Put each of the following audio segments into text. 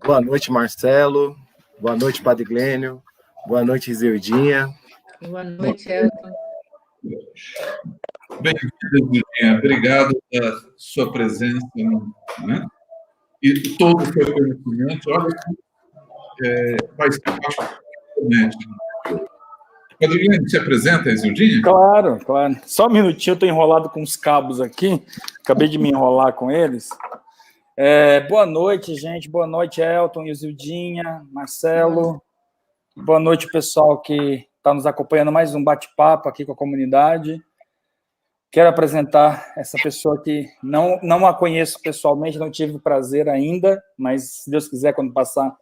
Boa noite, Marcelo. Boa noite, Padre Glênio. Boa noite, Isildinha. Boa noite, Elton. Bem-vinda, Isildinha. Obrigado pela sua presença, né? E todo o seu conhecimento. Olha que vai ser bastante. Padre Glênio, se apresenta, Isildinha? Claro. Só um minutinho, eu estou enrolado com os cabos aqui. Acabei de me enrolar com eles. Boa noite, gente. Boa noite, Elton, Isildinha, Marcelo. Boa noite, pessoal que está nos acompanhando. Mais um bate-papo aqui com a comunidade. Quero apresentar essa pessoa que não a conheço pessoalmente, não tive o prazer ainda, mas, se Deus quiser, quando passar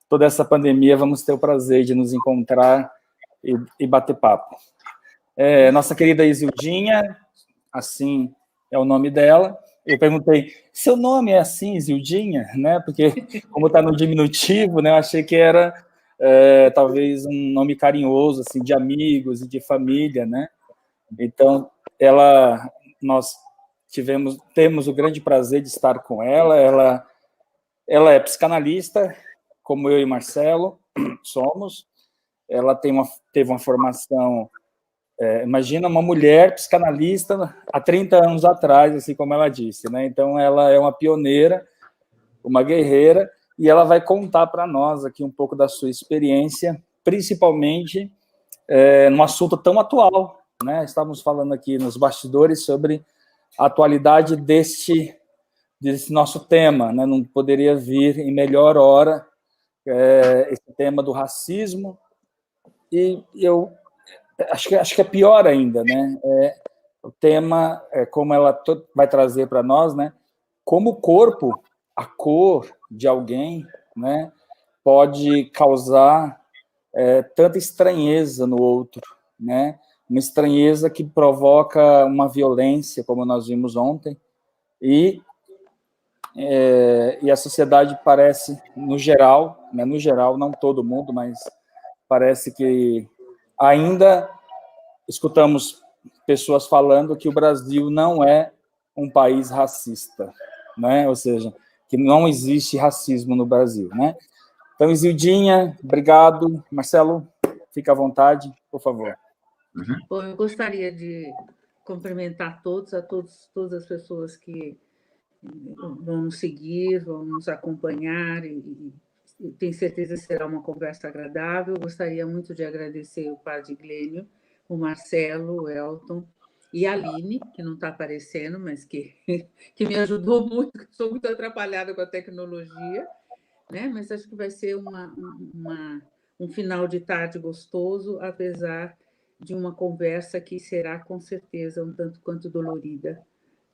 toda essa pandemia, vamos ter o prazer de nos encontrar e bater papo. Nossa querida Isildinha, assim é o nome dela. Eu perguntei, seu nome é assim, Isildinha? Né? Porque, como está no diminutivo, né, eu achei que era talvez um nome carinhoso, assim, de amigos e de família, né? Então, nós temos o grande prazer de estar com ela. Ela é psicanalista, como eu e Marcelo somos. Ela teve uma formação... imagina uma mulher psicanalista há 30 anos atrás, assim como ela disse, né? Então, ela é uma pioneira, uma guerreira, e ela vai contar para nós aqui um pouco da sua experiência, principalmente num assunto tão atual, né? Estávamos falando aqui nos bastidores sobre a atualidade desse nosso tema, né? Não poderia vir em melhor hora esse tema do racismo, e eu acho que é pior ainda, né? O tema, como ela vai trazer para nós, né? Como o corpo, a cor de alguém, né, pode causar tanta estranheza no outro, né? Uma estranheza que provoca uma violência, como nós vimos ontem, e a sociedade parece, no geral, né, não todo mundo, mas parece que ainda escutamos pessoas falando que o Brasil não é um país racista, né? Ou seja, que não existe racismo no Brasil, né? Então, Isildinha, obrigado. Marcelo, fica à vontade, por favor. Bom, eu gostaria de cumprimentar todas as pessoas que vão nos seguir, vão nos acompanhar, e tenho certeza que será uma conversa agradável. Gostaria muito de agradecer o Padre Glênio, o Marcelo, o Elton e a Aline, que não está aparecendo, mas que me ajudou muito, que sou muito atrapalhada com a tecnologia, né? Mas acho que vai ser um final de tarde gostoso, apesar de uma conversa que será, com certeza, um tanto quanto dolorida,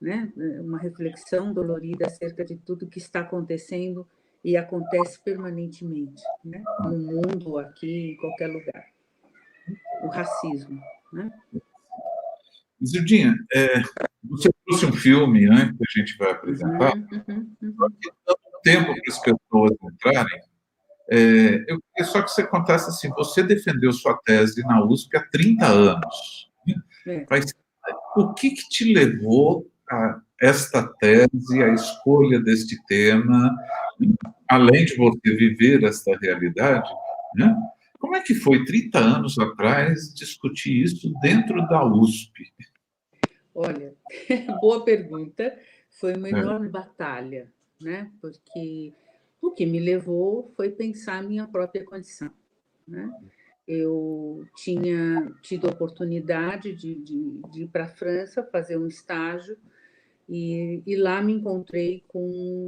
né? Uma reflexão dolorida acerca de tudo que está acontecendo e acontece permanentemente, né? No mundo, aqui, em qualquer lugar. O racismo, né? Isildinha, você trouxe um filme, né, que a gente vai apresentar. Só que dando tempo para as pessoas entrarem, eu queria só que você contasse assim, você defendeu sua tese na USP há 30 anos. Né? Mas o que te levou a esta tese, a escolha deste tema, além de você viver esta realidade, né? Como é que foi 30 anos atrás discutir isso dentro da USP? Olha, boa pergunta. Foi uma enorme batalha, né? Porque o que me levou foi pensar a minha própria condição, né? Eu tinha tido a oportunidade de ir para a França fazer um estágio, e lá me encontrei com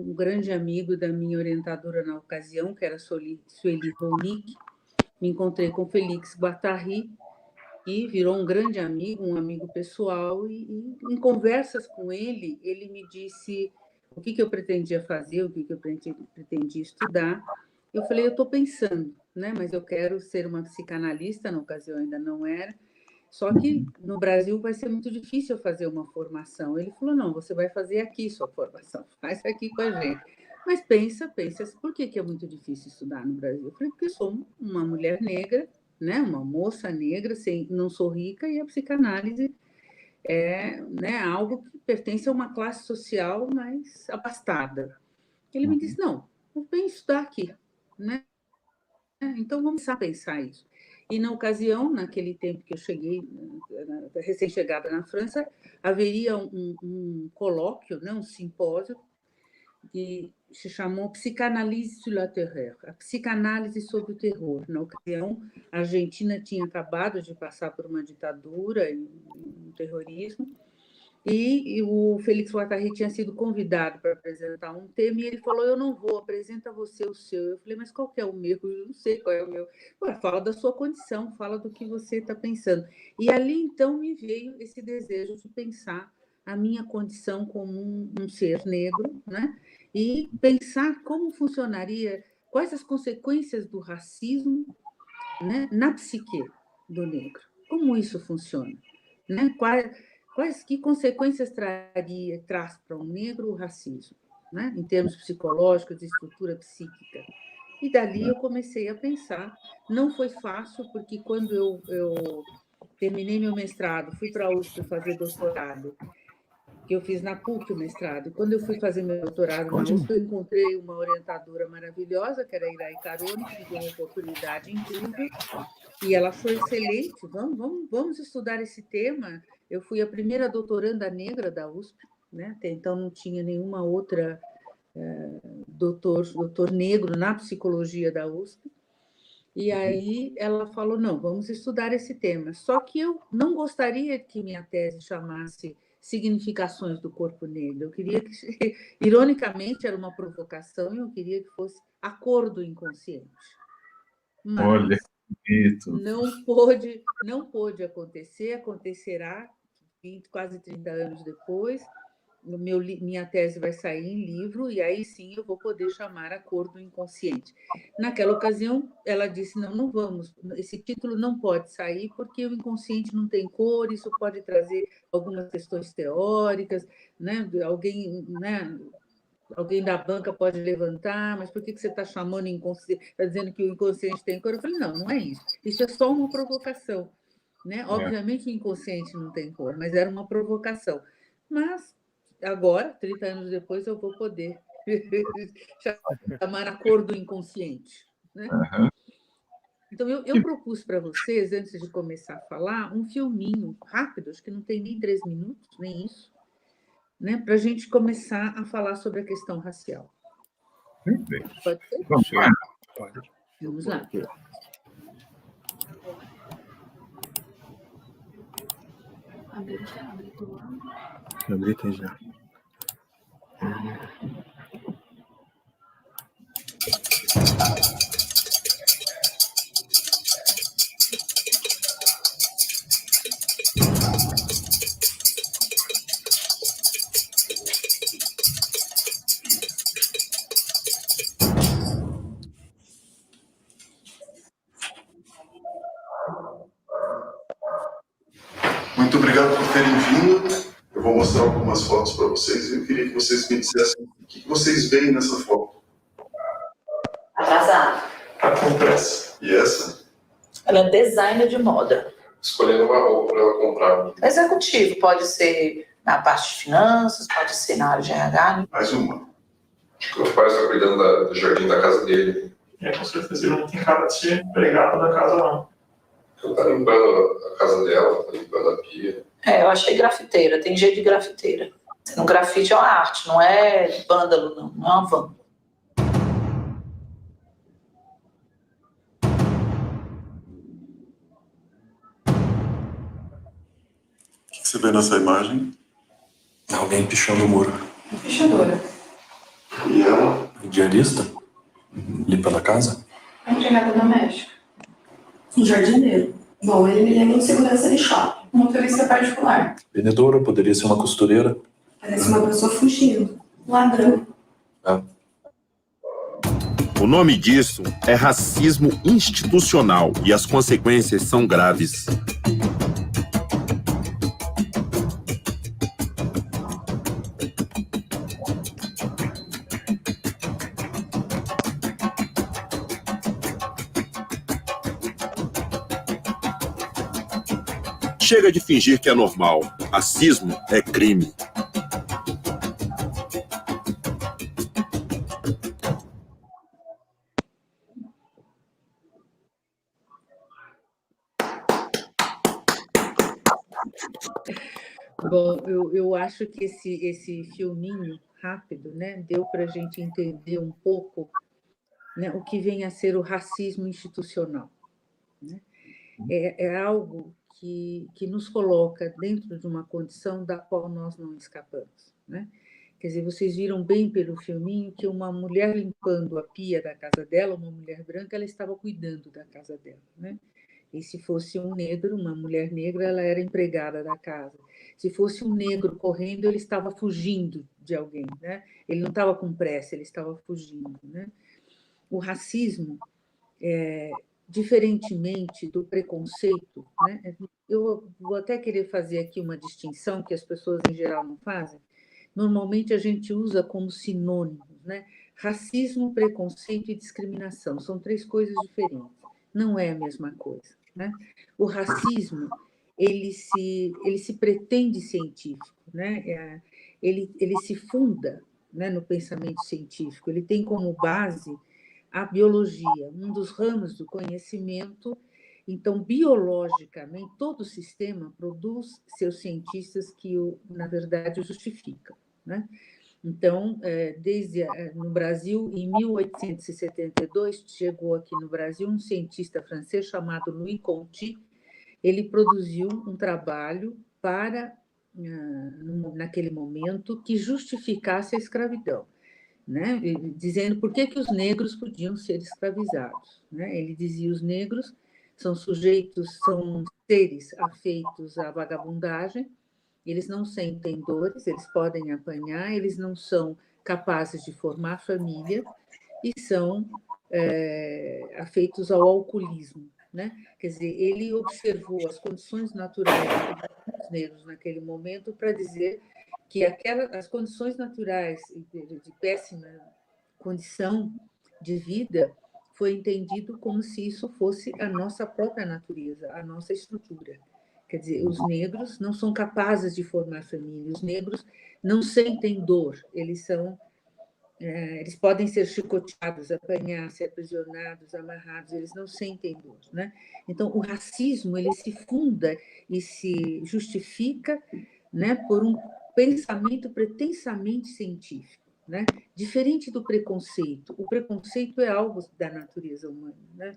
um grande amigo da minha orientadora na ocasião, que era Sueli Ronick. Me encontrei com Félix Guattari, e virou um grande amigo, um amigo pessoal, e em conversas com ele, ele me disse o que eu pretendia fazer, o que eu pretendia estudar. Eu falei, eu estou pensando, né? Mas eu quero ser uma psicanalista, na ocasião ainda não era, só que no Brasil vai ser muito difícil eu fazer uma formação. Ele falou, não, você vai fazer aqui sua formação, faz aqui com a gente. Mas pensa, por que é muito difícil estudar no Brasil? Eu falei, porque eu sou uma mulher negra, né? Uma moça negra, não sou rica, e a psicanálise é, né, algo que pertence a uma classe social mais abastada. Ele me disse, não, eu venho estudar aqui, né? Então, vamos começar a pensar isso. E, na ocasião, naquele tempo que eu cheguei, recém-chegada na França, haveria um colóquio, né, um simpósio, que se chamou Psicanálise sur la terreur, a psicanálise sobre o terror. Na ocasião, a Argentina tinha acabado de passar por uma ditadura e um terrorismo, e o Félix Guattari tinha sido convidado para apresentar um tema, e ele falou, eu não vou, apresenta você o seu. Eu falei, mas qual que é o meu? Eu não sei qual é o meu. Ué, fala da sua condição, fala do que você está pensando. E ali, então, me veio esse desejo de pensar a minha condição como um ser negro, né? E pensar como funcionaria, quais as consequências do racismo, né, na psique do negro. Como isso funciona? Né? Que consequências traz para um negro o racismo, né? Em termos psicológicos, de estrutura psíquica. E dali eu comecei a pensar. Não foi fácil, porque quando eu terminei meu mestrado, fui para a USP fazer doutorado, que eu fiz na PUC o mestrado. E quando eu fui fazer meu doutorado na USP, eu encontrei uma orientadora maravilhosa, que era a Irai Carone, que me deu uma oportunidade incrível, e ela foi excelente. Vamos estudar esse tema. Eu fui a primeira doutoranda negra da USP, né? Até então não tinha nenhuma outra doutor negro na psicologia da USP. E aí ela falou, não, vamos estudar esse tema. Só que eu não gostaria que minha tese chamasse Significações do Corpo Negro. Eu queria que, ironicamente, era uma provocação, e eu queria que fosse A Cor do Inconsciente. Mas olha, bonito. não pôde acontecer, acontecerá quase 30 anos depois. Minha tese vai sair em livro, e aí sim eu vou poder chamar A Cor do Inconsciente. Naquela ocasião, ela disse, não vamos, esse título não pode sair, porque o inconsciente não tem cor, isso pode trazer algumas questões teóricas, né? Alguém da banca pode levantar, mas por que você está chamando inconsciente, está dizendo que o inconsciente tem cor? Eu falei, não é isso, isso é só uma provocação, né? Obviamente o inconsciente não tem cor, mas era uma provocação. Mas agora, 30 anos depois, eu vou poder chamar A Cor do Inconsciente. Né? Uhum. Então, eu propus para vocês, antes de começar a falar, um filminho rápido, acho que não tem nem 3 minutos, nem isso, né? Para a gente começar a falar sobre a questão racial. Pode ser? Vamos lá. Pode. Vamos lá. Abri já. Muito obrigado por terem vindo. Eu vou mostrar algumas fotos para vocês e eu queria que vocês me dissessem o que vocês veem nessa foto. Atrasado. Tá com pressa. E essa? Ela é designer de moda. Escolhendo uma roupa para ela comprar. Executivo, pode ser na parte de finanças, pode ser na área de RH. Mais uma. O pai está cuidando do jardim da casa dele. Com certeza ele não tem cara de ser empregado da casa, não. Ele está limpando a casa dela, está limpando a pia. Eu achei grafiteira, tem jeito de grafiteira. No grafite é uma arte, não é vândalo, não é uma vândalo. O que você vê nessa imagem? Alguém pichando o muro. Pichadora. E ela? Diarista? Limpa da casa? Empregada doméstica. Um jardineiro. Bom, ele me lembra um segurança de shopping. Um motorista particular. Vendedora, poderia ser uma costureira. Parece uma pessoa fugindo. Um ladrão. O nome disso é racismo institucional e as consequências são graves. Chega de fingir que é normal. Racismo é crime. Bom, eu acho que esse filminho rápido, né, deu para a gente entender um pouco, né, o que vem a ser o racismo institucional. Né? É algo que nos coloca dentro de uma condição da qual nós não escapamos. Né? Quer dizer, vocês viram bem pelo filminho que uma mulher limpando a pia da casa dela, uma mulher branca, ela estava cuidando da casa dela. Né? E se fosse um negro, uma mulher negra, ela era empregada da casa. Se fosse um negro correndo, ele estava fugindo de alguém, né? Ele não estava com pressa, ele estava fugindo, né? O racismo, diferentemente do preconceito, né? Eu vou até querer fazer aqui uma distinção que as pessoas em geral não fazem. Normalmente a gente usa como sinônimos, né? Racismo, preconceito e discriminação são 3 coisas diferentes. Não é a mesma coisa. Né? O racismo ele se pretende científico, né? Ele se funda, né, no pensamento científico, ele tem como base a biologia, um dos ramos do conhecimento. Então, biologicamente, todo o sistema produz seus cientistas que, na verdade, o justificam. Né? Então, no Brasil, em 1872, chegou aqui no Brasil um cientista francês chamado Louis Conti. Ele produziu um trabalho para, naquele momento, que justificasse a escravidão, né? Dizendo por que os negros podiam ser escravizados. Né? Ele dizia: os negros são seres afeitos à vagabundagem, eles não sentem dores, eles podem apanhar, eles não são capazes de formar família e são afeitos ao alcoolismo. Né? Quer dizer, ele observou as condições naturais dos negros naquele momento para dizer que as condições naturais de péssima condição de vida foi entendido como se isso fosse a nossa própria natureza, a nossa estrutura. Quer dizer, os negros não são capazes de formar família, os negros não sentem dor, eles podem ser chicoteados, apanhar, ser aprisionados, amarrados, eles não sentem dor. Né? Então, o racismo ele se funda e se justifica, né, por um pensamento pretensamente científico, né? Diferente do preconceito. O preconceito é algo da natureza humana. Né?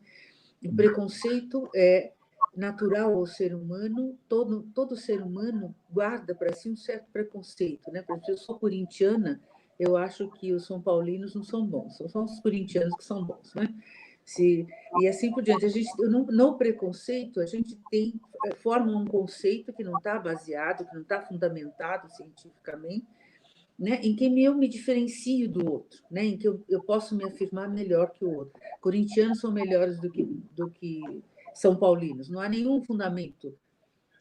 O preconceito é natural ao ser humano, todo ser humano guarda para si um certo preconceito. Né? Por exemplo, eu sou corintiana, eu acho que os são paulinos não são bons, são os corintianos que são bons. Né? E assim por diante. No preconceito, a gente forma um conceito que não está baseado, que não está fundamentado cientificamente, né? Em que eu me diferencio do outro, né? Em que eu posso me afirmar melhor que o outro. Corintianos são melhores do que são paulinos. Não há nenhum fundamento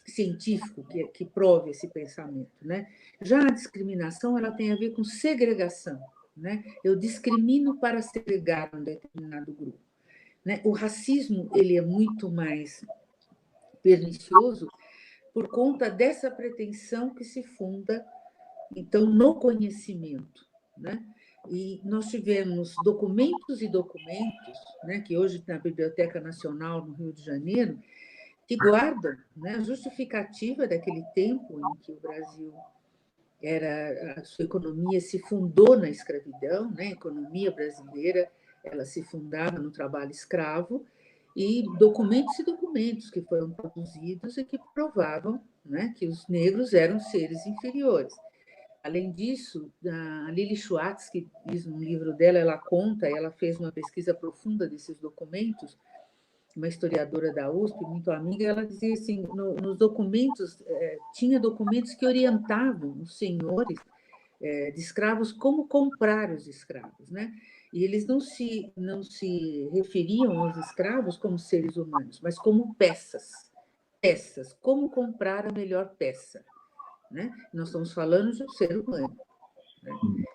científico que prove esse pensamento. Né? Já a discriminação ela tem a ver com segregação. Né? Eu discrimino para segregar um determinado grupo. Né? O racismo ele é muito mais pernicioso por conta dessa pretensão que se funda, então, no conhecimento. Né? E nós tivemos documentos e documentos, né, que hoje na Biblioteca Nacional, no Rio de Janeiro, que guardam, né, a justificativa daquele tempo em que o Brasil a sua economia se fundou na escravidão, né? A economia brasileira ela se fundava no trabalho escravo, e documentos que foram produzidos e que provavam, né, que os negros eram seres inferiores. Além disso, a Lili Schwartz, que diz no livro dela, ela fez uma pesquisa profunda desses documentos, uma historiadora da USP, muito amiga, ela dizia assim, nos documentos, tinha documentos que orientavam os senhores de escravos como comprar os escravos, né? E eles não se referiam aos escravos como seres humanos, mas como peças, como comprar a melhor peça, né? Nós estamos falando de um ser humano. Né?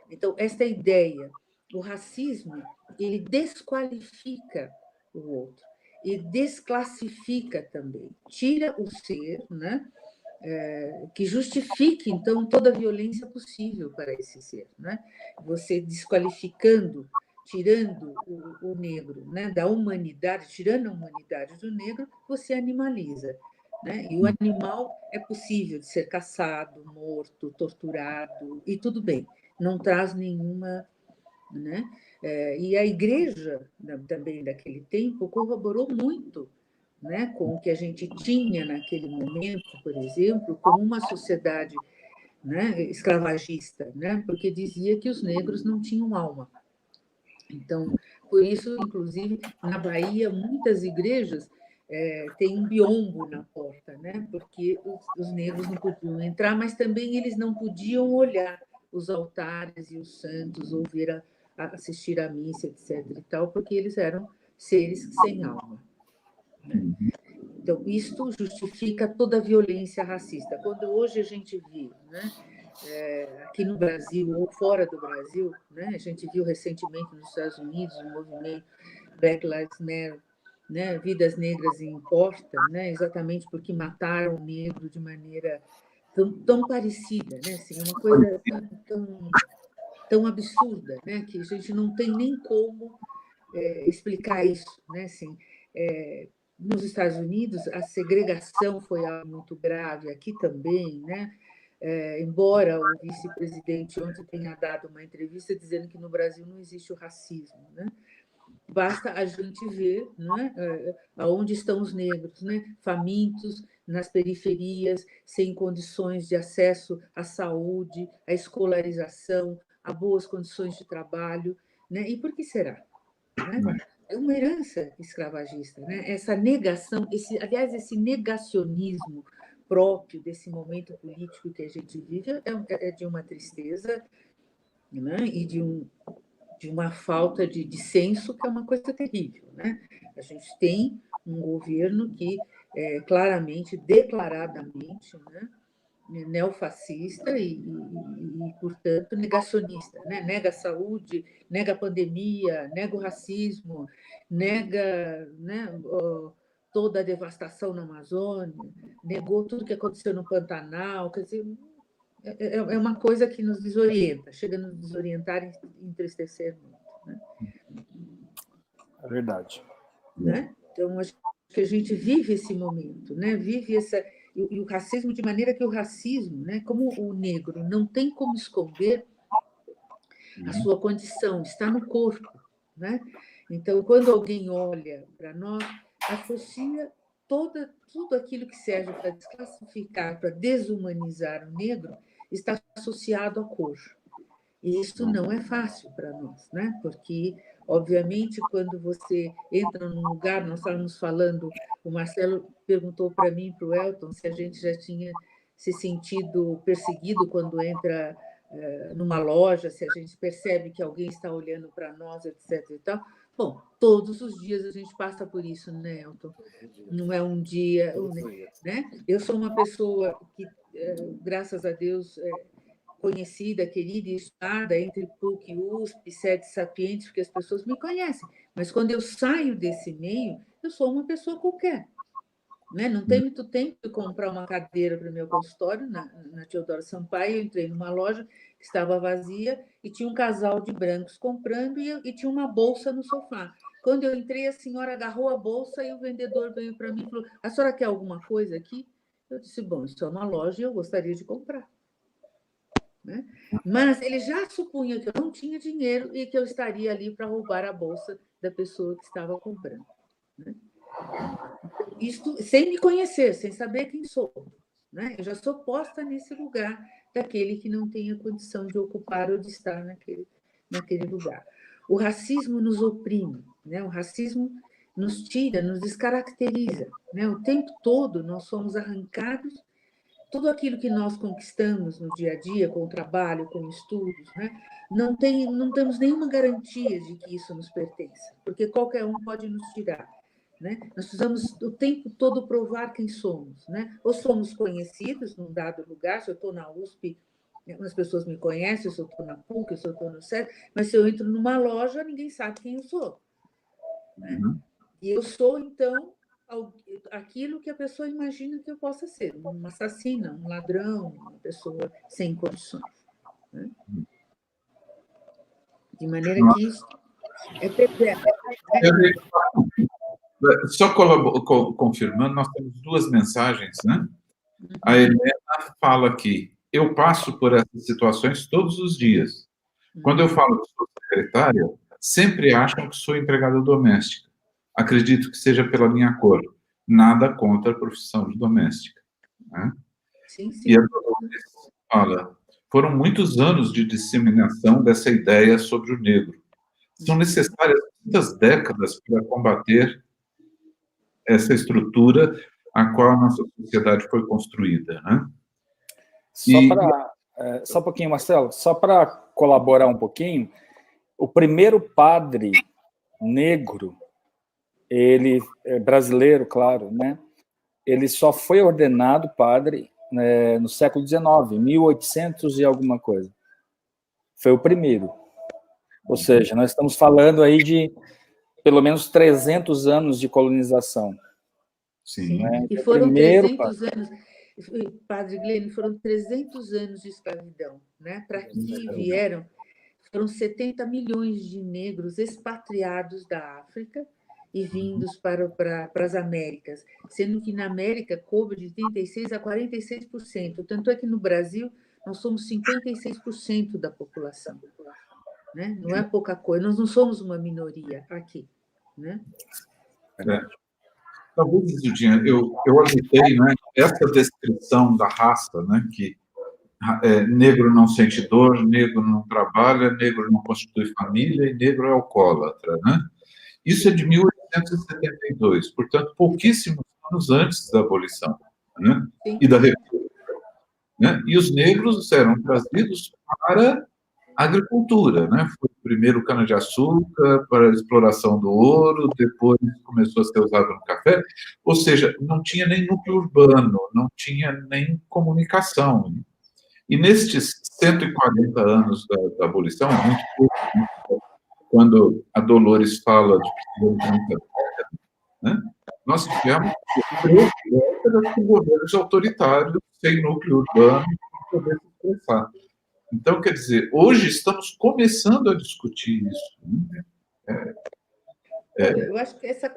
Então, esta ideia, o racismo, ele desqualifica o outro. e desclassifica também, tira o ser, né? Que justifique, então, toda a violência possível para esse ser. Né? Você desqualificando, tirando o negro, né, da humanidade, tirando a humanidade do negro, você animaliza. Né? E o animal é possível de ser caçado, morto, torturado, e tudo bem, não traz nenhuma... Né? E a igreja, também daquele tempo, corroborou muito, né, com o que a gente tinha naquele momento, por exemplo, como uma sociedade, né, escravagista, né, porque dizia que os negros não tinham alma. Então, por isso, inclusive, na Bahia, muitas igrejas têm um biombo na porta, né, porque os negros não podiam entrar, mas também eles não podiam olhar os altares e os santos, ouvir assistir à missa, etc. e tal, porque eles eram seres sem alma. Né? Então, isto justifica toda a violência racista. Quando hoje a gente vê, né, aqui no Brasil ou fora do Brasil, né, a gente viu recentemente nos Estados Unidos o movimento Black Lives Matter, né, vidas negras importam, né, exatamente porque mataram o negro de maneira tão parecida, né, assim, uma coisa tão absurda, né, que a gente não tem nem como explicar isso, né, assim, nos Estados Unidos, a segregação foi algo muito grave, aqui também, né? Embora o vice-presidente ontem tenha dado uma entrevista dizendo que no Brasil não existe o racismo, né? Basta a gente ver, né, aonde estão os negros, né? Famintos, nas periferias, sem condições de acesso à saúde, à escolarização, a boas condições de trabalho, né? E por que será? Né? É uma herança escravagista, né? Essa negação, aliás, esse negacionismo próprio desse momento político que a gente vive é de uma tristeza, né? E de uma falta de senso, que é uma coisa terrível. Né? A gente tem um governo que claramente, declaradamente, né? Neofascista e, portanto, negacionista, né? Nega a saúde, nega a pandemia, nega o racismo, nega, né, toda a devastação na Amazônia, negou tudo que aconteceu no Pantanal, quer dizer, é uma coisa que nos desorienta, chega a nos desorientar e entristecer muito. Né? É verdade. Né? Então, acho que a gente vive esse momento, né? Vive essa... E o racismo, de maneira que o racismo, né, como o negro não tem como esconder a sua condição, está no corpo. Né? Então, quando alguém olha para nós, associa tudo aquilo que serve para desclassificar, para desumanizar o negro, está associado à cor. E isso não é fácil para nós, né? Porque, obviamente, quando você entra num lugar, nós estávamos falando, o Marcelo perguntou para mim, para o Elton, se a gente já tinha se sentido perseguido quando entra numa loja, se a gente percebe que alguém está olhando para nós, etc. e tal. Bom, todos os dias a gente passa por isso, né, Elton? Não é um dia... Né? Eu sou uma pessoa que, graças a Deus... conhecida, querida e estudada entre PUC e USP, Sede Sapientes, porque as pessoas me conhecem. Mas quando eu saio desse meio, eu sou uma pessoa qualquer. Né? Não tem muito tempo de comprar uma cadeira para o meu consultório, na Teodoro Sampaio, eu entrei numa loja que estava vazia e tinha um casal de brancos comprando e tinha uma bolsa no sofá. Quando eu entrei, a senhora agarrou a bolsa e o vendedor veio para mim e falou: a senhora quer alguma coisa aqui? Eu disse: bom, isso é uma loja e eu gostaria de comprar. Né? Mas ele já supunha que eu não tinha dinheiro e que eu estaria ali para roubar a bolsa da pessoa que estava comprando. Né? Isto sem me conhecer, sem saber quem sou. Né? Eu já sou posta nesse lugar daquele que não tem a condição de ocupar ou de estar naquele lugar. O racismo nos oprime, né? O racismo nos tira, nos descaracteriza. Né? O tempo todo nós somos arrancados. Tudo aquilo que nós conquistamos no dia a dia, com o trabalho, com estudos, né? não temos nenhuma garantia de que isso nos pertença, porque qualquer um pode nos tirar. Né? Nós precisamos o tempo todo provar quem somos. Né? Ou somos conhecidos num dado lugar, se eu estou na USP, as pessoas me conhecem, se eu estou na PUC, se eu estou no SESC, mas se eu entro numa loja, ninguém sabe quem eu sou. Né? E eu sou, então, aquilo que a pessoa imagina que eu possa ser, uma assassina, um ladrão, uma pessoa sem condições. Né? De maneira que isso é perverso. Só confirmando, nós temos duas mensagens, né? A Helena fala aqui: eu passo por essas situações todos os dias. Quando eu falo que sou secretária, sempre acham que sou empregada doméstica. Acredito que seja pela minha cor. Nada contra a profissão de doméstica. Né? Sim, sim. E a Dolores fala: foram muitos anos de disseminação dessa ideia sobre o negro. São necessárias muitas décadas para combater essa estrutura a qual a nossa sociedade foi construída, né? Só um pouquinho, Marcelo, só para colaborar um pouquinho, o primeiro padre negro, ele é brasileiro, claro, né? Ele só foi ordenado padre no século XIX, 1800 e alguma coisa. Foi o primeiro. Ou seja, nós estamos falando aí de pelo menos 300 anos de colonização. Sim, né? E foram 300 anos, Padre Glênio, foram 300 anos de escravidão. Né? Para que vieram, foram 70 milhões de negros expatriados da África e vindos para as Américas, sendo que na América coube de 36% a 46%. Tanto é que no Brasil nós somos 56% da população. Né? Não é pouca coisa, nós não somos uma minoria aqui. Né? Talvez, Zildinha, eu anotei, né, essa descrição da raça, né, que negro não sente dor, negro não trabalha, negro não constitui família e negro é alcoólatra, né? Isso é de 1872, portanto, pouquíssimos anos antes da abolição, né? E da República. Né? E os negros eram trazidos para a agricultura, né? Foi primeiro cana-de-açúcar, para a exploração do ouro, depois começou a ser usado no café, ou seja, não tinha nem núcleo urbano, não tinha nem comunicação. E nestes 140 anos da abolição, muito pouco, quando a Dolores fala de né, nós tivemos 3 décadas com governos autoritários, sem núcleo urbano, para poder se expressar. Então, quer dizer, hoje estamos começando a discutir isso. Né? Eu acho que essa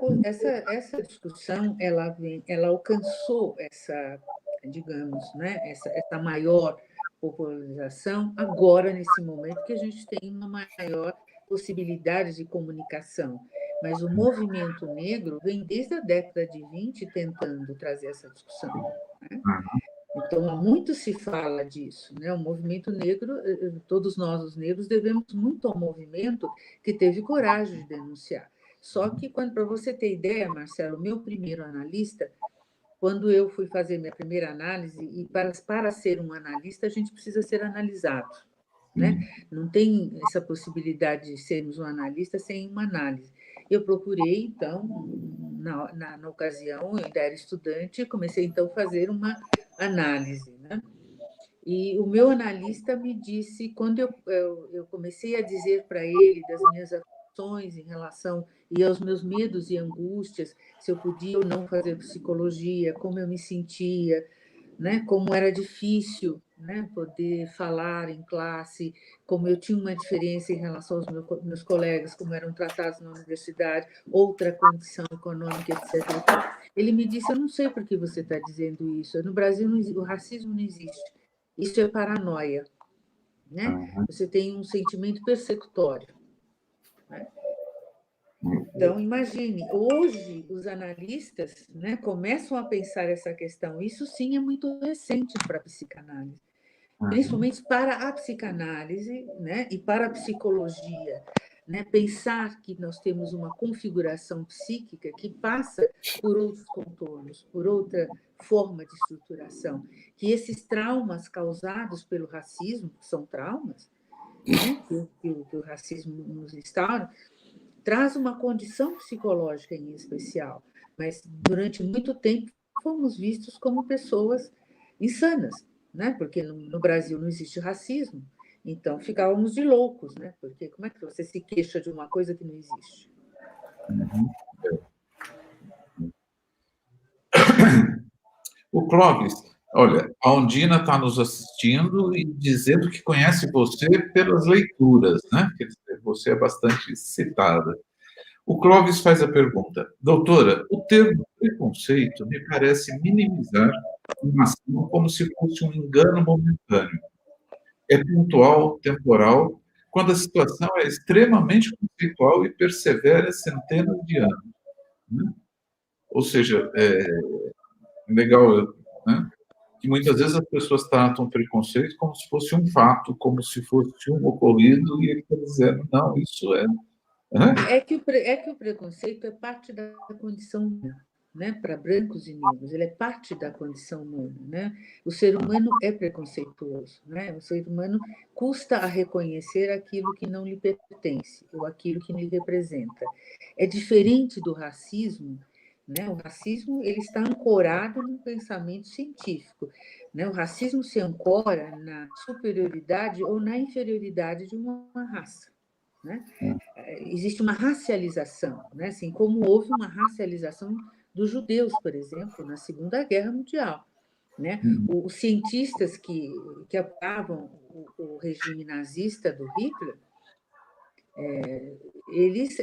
discussão ela alcançou essa, digamos, né, essa maior popularização agora, nesse momento, que a gente tem uma maior possibilidade de comunicação. Mas o movimento negro vem desde a década de 20 tentando trazer essa discussão. Né? Então, muito se fala disso. Né? O movimento negro, todos nós, os negros, devemos muito ao movimento que teve coragem de denunciar. Só que, para você ter ideia, Marcelo, meu primeiro analista, quando eu fui fazer minha primeira análise, e para ser um analista, a gente precisa ser analisado. Né? Não tem essa possibilidade de sermos um analista sem uma análise. Eu procurei, então, na ocasião, eu ainda era estudante, comecei, então, a fazer uma análise. Né? E o meu analista me disse, quando eu comecei a dizer para ele das minhas aflições em relação e aos meus medos e angústias, se eu podia ou não fazer psicologia, como eu me sentia, né? Como era difícil, né? Poder falar em classe, como eu tinha uma diferença em relação aos meus colegas, como eram tratados na universidade, outra condição econômica, etc. Ele me disse, eu não sei por que você está dizendo isso, no Brasil o racismo não existe, isso é paranoia. Né? Você tem um sentimento persecutório. Né? Então, imagine, hoje os analistas, né, começam a pensar essa questão. Isso sim é muito recente para a psicanálise, principalmente para a psicanálise, né, e para a psicologia. Né? Pensar que nós temos uma configuração psíquica que passa por outros contornos, por outra forma de estruturação, que esses traumas causados pelo racismo, que são traumas, né, que o racismo nos instaura, traz uma condição psicológica em especial, mas durante muito tempo fomos vistos como pessoas insanas, né? Porque no Brasil não existe racismo, então ficávamos de loucos, né? Porque como é que você se queixa de uma coisa que não existe? O Clóvis, olha, a Ondina está nos assistindo e dizendo que conhece você pelas leituras, né? Quer dizer, você é bastante citada. O Clóvis faz a pergunta: doutora, o termo preconceito me parece minimizar uma ação como se fosse um engano momentâneo. É pontual, temporal, quando a situação é extremamente conceitual e persevera centenas de anos, né? Ou seja, é legal, né, que muitas vezes as pessoas tratam o preconceito como se fosse um fato, como se fosse um ocorrido, e ele está dizendo, não, isso é... Né? É que o preconceito é parte da condição humana, né? Para brancos e negros, ele é parte da condição humana, né? O ser humano é preconceituoso, né? O ser humano custa a reconhecer aquilo que não lhe pertence, ou aquilo que lhe representa. É diferente do racismo, né? O racismo ele está ancorado no pensamento científico, né? O racismo se ancora na superioridade ou na inferioridade de uma raça, né? Existe uma racialização, né? Assim como houve uma racialização dos judeus, por exemplo, na Segunda Guerra Mundial, né? Os cientistas que apoiavam o regime nazista do Hitler, eles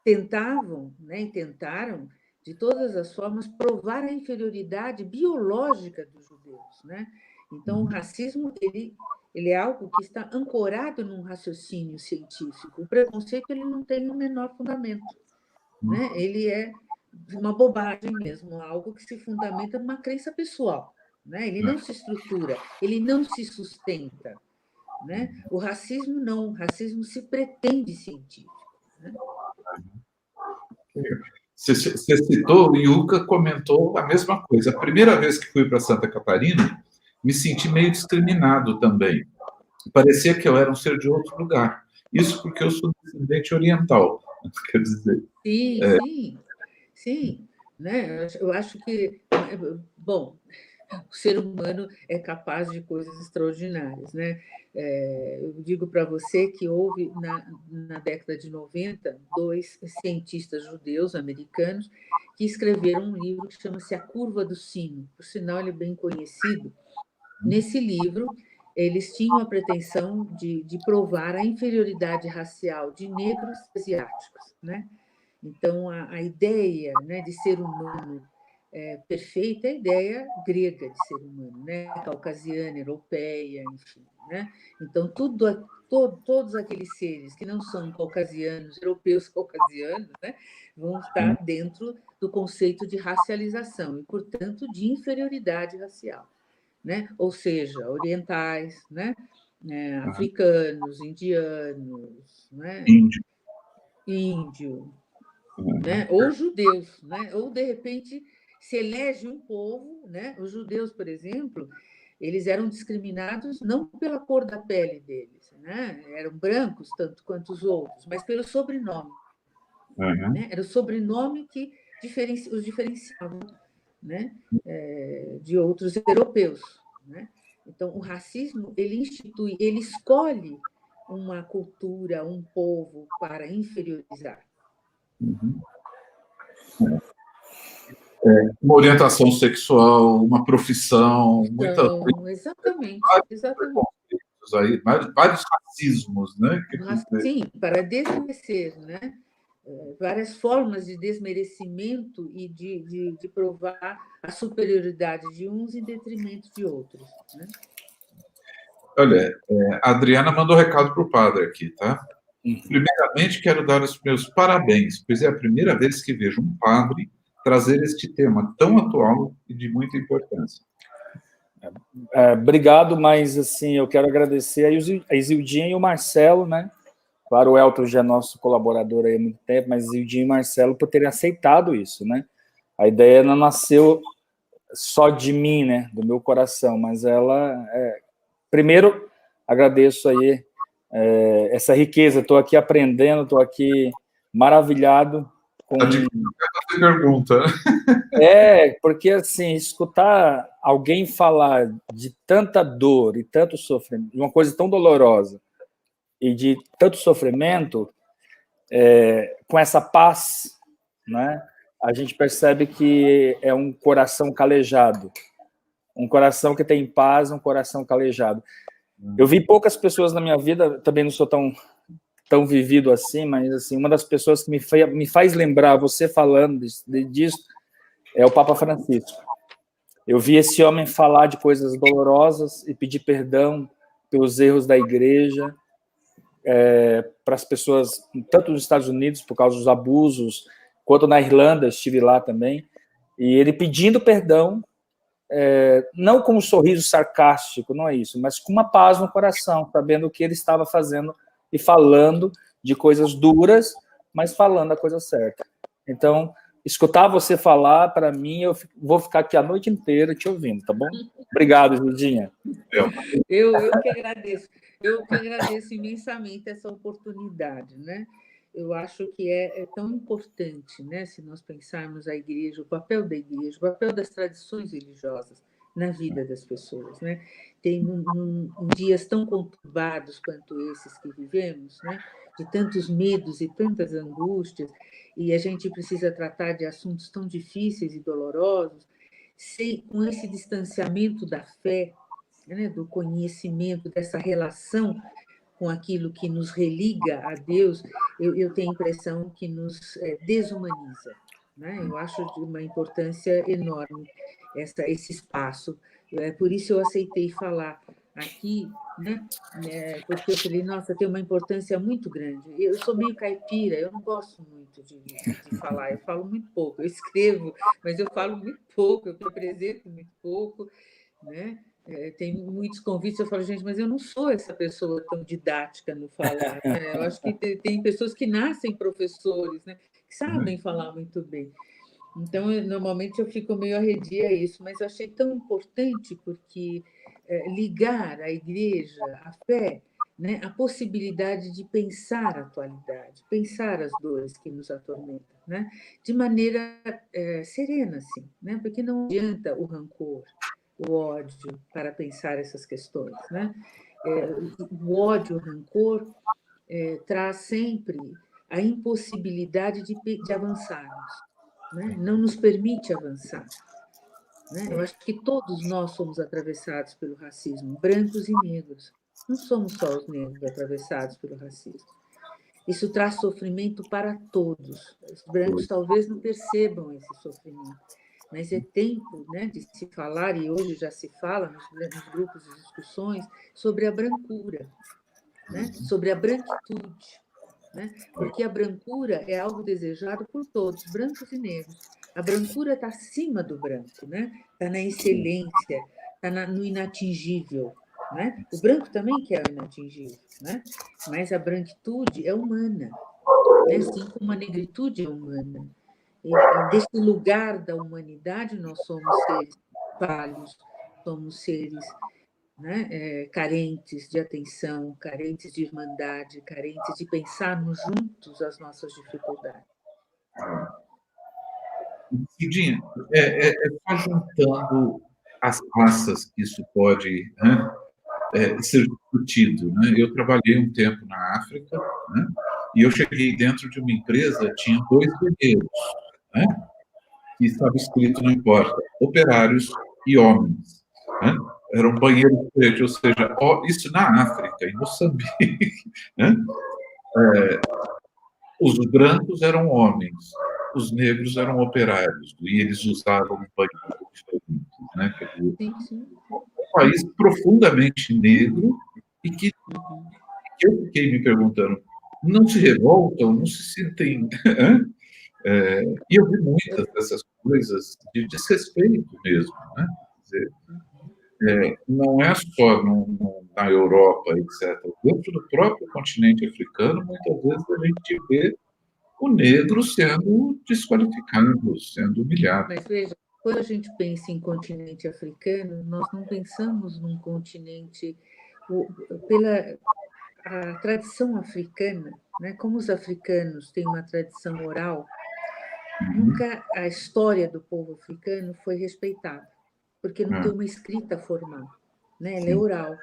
tentavam, né, e tentaram de todas as formas provar a inferioridade biológica dos judeus, né? Então o racismo ele é algo que está ancorado num raciocínio científico. O preconceito ele não tem o menor fundamento, né? Ele é uma bobagem mesmo, algo que se fundamenta numa crença pessoal, né? Ele não se estrutura, ele não se sustenta, né? O racismo não, o racismo se pretende científico, né? Você citou, o Yuka comentou a mesma coisa. A primeira vez que fui para Santa Catarina, me senti meio discriminado também. Parecia que eu era um ser de outro lugar. Isso porque eu sou descendente oriental, quer dizer. Sim, né? Eu acho que, bom, o ser humano é capaz de coisas extraordinárias, né? Eu digo para você que houve, na década de 90, 2 cientistas judeus americanos que escreveram um livro que chama-se A Curva do Sino. Por sinal, ele é bem conhecido. Nesse livro, eles tinham a pretensão de provar a inferioridade racial de negros e asiáticos, né? Então, a ideia, né, de ser humano perfeito é a ideia grega de ser humano, né? Caucasiana, europeia, enfim, né? Então, todos aqueles seres que não são caucasianos, europeus caucasianos, né, vão estar dentro do conceito de racialização e, portanto, de inferioridade racial, né? Ou seja, orientais, né? Africanos, indianos, né? Índio, né? Ou judeus, né? Ou de repente se elege um povo, né? Os judeus, por exemplo, eles eram discriminados não pela cor da pele deles, né? Eram brancos tanto quanto os outros, mas pelo sobrenome, né? Era o sobrenome que os diferenciava, né? De outros europeus, né? Então o racismo ele escolhe uma cultura, um povo para inferiorizar. Uma orientação sexual, uma profissão, exatamente. Aí, vários racismos, né? Sim, para desmerecer, né? Várias formas de desmerecimento e de provar a superioridade de uns em detrimento de outros, né? Olha, a Adriana mandou recado para o padre aqui, tá? Primeiramente, quero dar os meus parabéns, pois é a primeira vez que vejo um padre trazer este tema tão atual e de muita importância. Obrigado, mas assim, eu quero agradecer a Isildinha e o Marcelo, né? Claro, o Elton já é nosso colaborador aí há muito tempo, mas Isildinha e o Marcelo por terem aceitado isso, né? A ideia não nasceu só de mim, né? Do meu coração, mas ela... Primeiro, agradeço aí essa riqueza, estou aqui aprendendo, estou aqui maravilhado com... pergunta. Porque assim, escutar alguém falar de tanta dor e tanto sofrimento, de uma coisa tão dolorosa e de tanto sofrimento, com essa paz, né? a gente percebe que é um coração calejado. Um coração que tem paz, um coração calejado. Eu vi poucas pessoas na minha vida, também não sou tão vivido assim, mas assim, uma das pessoas que me faz lembrar, você falando disso, é o Papa Francisco. Eu vi esse homem falar de coisas dolorosas e pedir perdão pelos erros da igreja, para as pessoas, tanto nos Estados Unidos, por causa dos abusos, quanto na Irlanda, estive lá também, e ele pedindo perdão, não com um sorriso sarcástico, não é isso, mas com uma paz no coração, sabendo o que ele estava fazendo e falando de coisas duras, mas falando a coisa certa. Então, escutar você falar, para mim, eu vou ficar aqui a noite inteira te ouvindo, tá bom? Obrigado, Judinha. Eu que agradeço. Eu que agradeço imensamente essa oportunidade, né? Eu acho que é tão importante, né? Se nós pensarmos a igreja, o papel da igreja, o papel das tradições religiosas na vida das pessoas, né? Tem dias tão conturbados quanto esses que vivemos, né? De tantos medos e tantas angústias, e a gente precisa tratar de assuntos tão difíceis e dolorosos, com esse distanciamento da fé, né? Do conhecimento, dessa relação com aquilo que nos religa a Deus, eu tenho a impressão que nos desumaniza, né? Eu acho de uma importância enorme esse espaço. Por isso eu aceitei falar aqui, né? Porque eu falei, nossa, tem uma importância muito grande. Eu sou meio caipira, eu não gosto muito de falar, eu falo muito pouco. Eu escrevo, mas eu falo muito pouco, eu me apresento muito pouco, né? Tem muitos convites, eu falo, gente, mas eu não sou essa pessoa tão didática no falar, né? Eu acho que tem pessoas que nascem professores, né? Que sabem falar muito bem. Então, normalmente eu fico meio arredia a isso, mas eu achei tão importante porque ligar a igreja, a fé, né? A possibilidade de pensar a atualidade, pensar as dores que nos atormentam, né? De maneira serena, assim, né? Porque não adianta o rancor, o ódio para pensar essas questões, né? O ódio, o rancor traz sempre a impossibilidade de avançarmos, né? Não nos permite avançar, né? Eu acho que todos nós somos atravessados pelo racismo, brancos e negros. Não somos só os negros atravessados pelo racismo. Isso traz sofrimento para todos. Os brancos talvez não percebam esse sofrimento, mas é tempo, né, de se falar, e hoje já se fala nos grupos de discussões, sobre a brancura, né, sobre a branquitude, né, porque a brancura é algo desejado por todos, brancos e negros. A brancura está acima do branco, né, está na excelência, está no inatingível. Né? O branco também quer o inatingível, né? Mas a branquitude é humana, né? Assim como a negritude é humana. E desse lugar da humanidade, nós somos seres falhos, somos seres, né? Carentes de atenção, carentes de irmandade, carentes de pensarmos juntos as nossas dificuldades. Cidinha, só juntando as raças que isso pode, né, ser discutido, né? Eu trabalhei um tempo na África, né? E eu cheguei dentro de uma empresa, tinha 2 banheiros, né? Que estava escrito na porta, operários e homens, né? Era um banheiro verde, ou seja, isso na África, em Moçambique, né? Os brancos eram homens, os negros eram operários, e eles usavam banheiros diferentes, né? Quer dizer, um país profundamente negro e que eu fiquei me perguntando, não se revoltam, não se sentem... e eu vi muitas dessas coisas de desrespeito mesmo, né? Quer dizer, não é só na Europa, etc. Dentro do próprio continente africano, muitas vezes a gente vê o negro sendo desqualificado, sendo humilhado. Mas veja, quando a gente pensa em continente africano, nós não pensamos num continente pela a tradição africana, né? Como os africanos têm uma tradição oral, nunca a história do povo africano foi respeitada, porque não tem uma escrita formal, né? Ela é oral.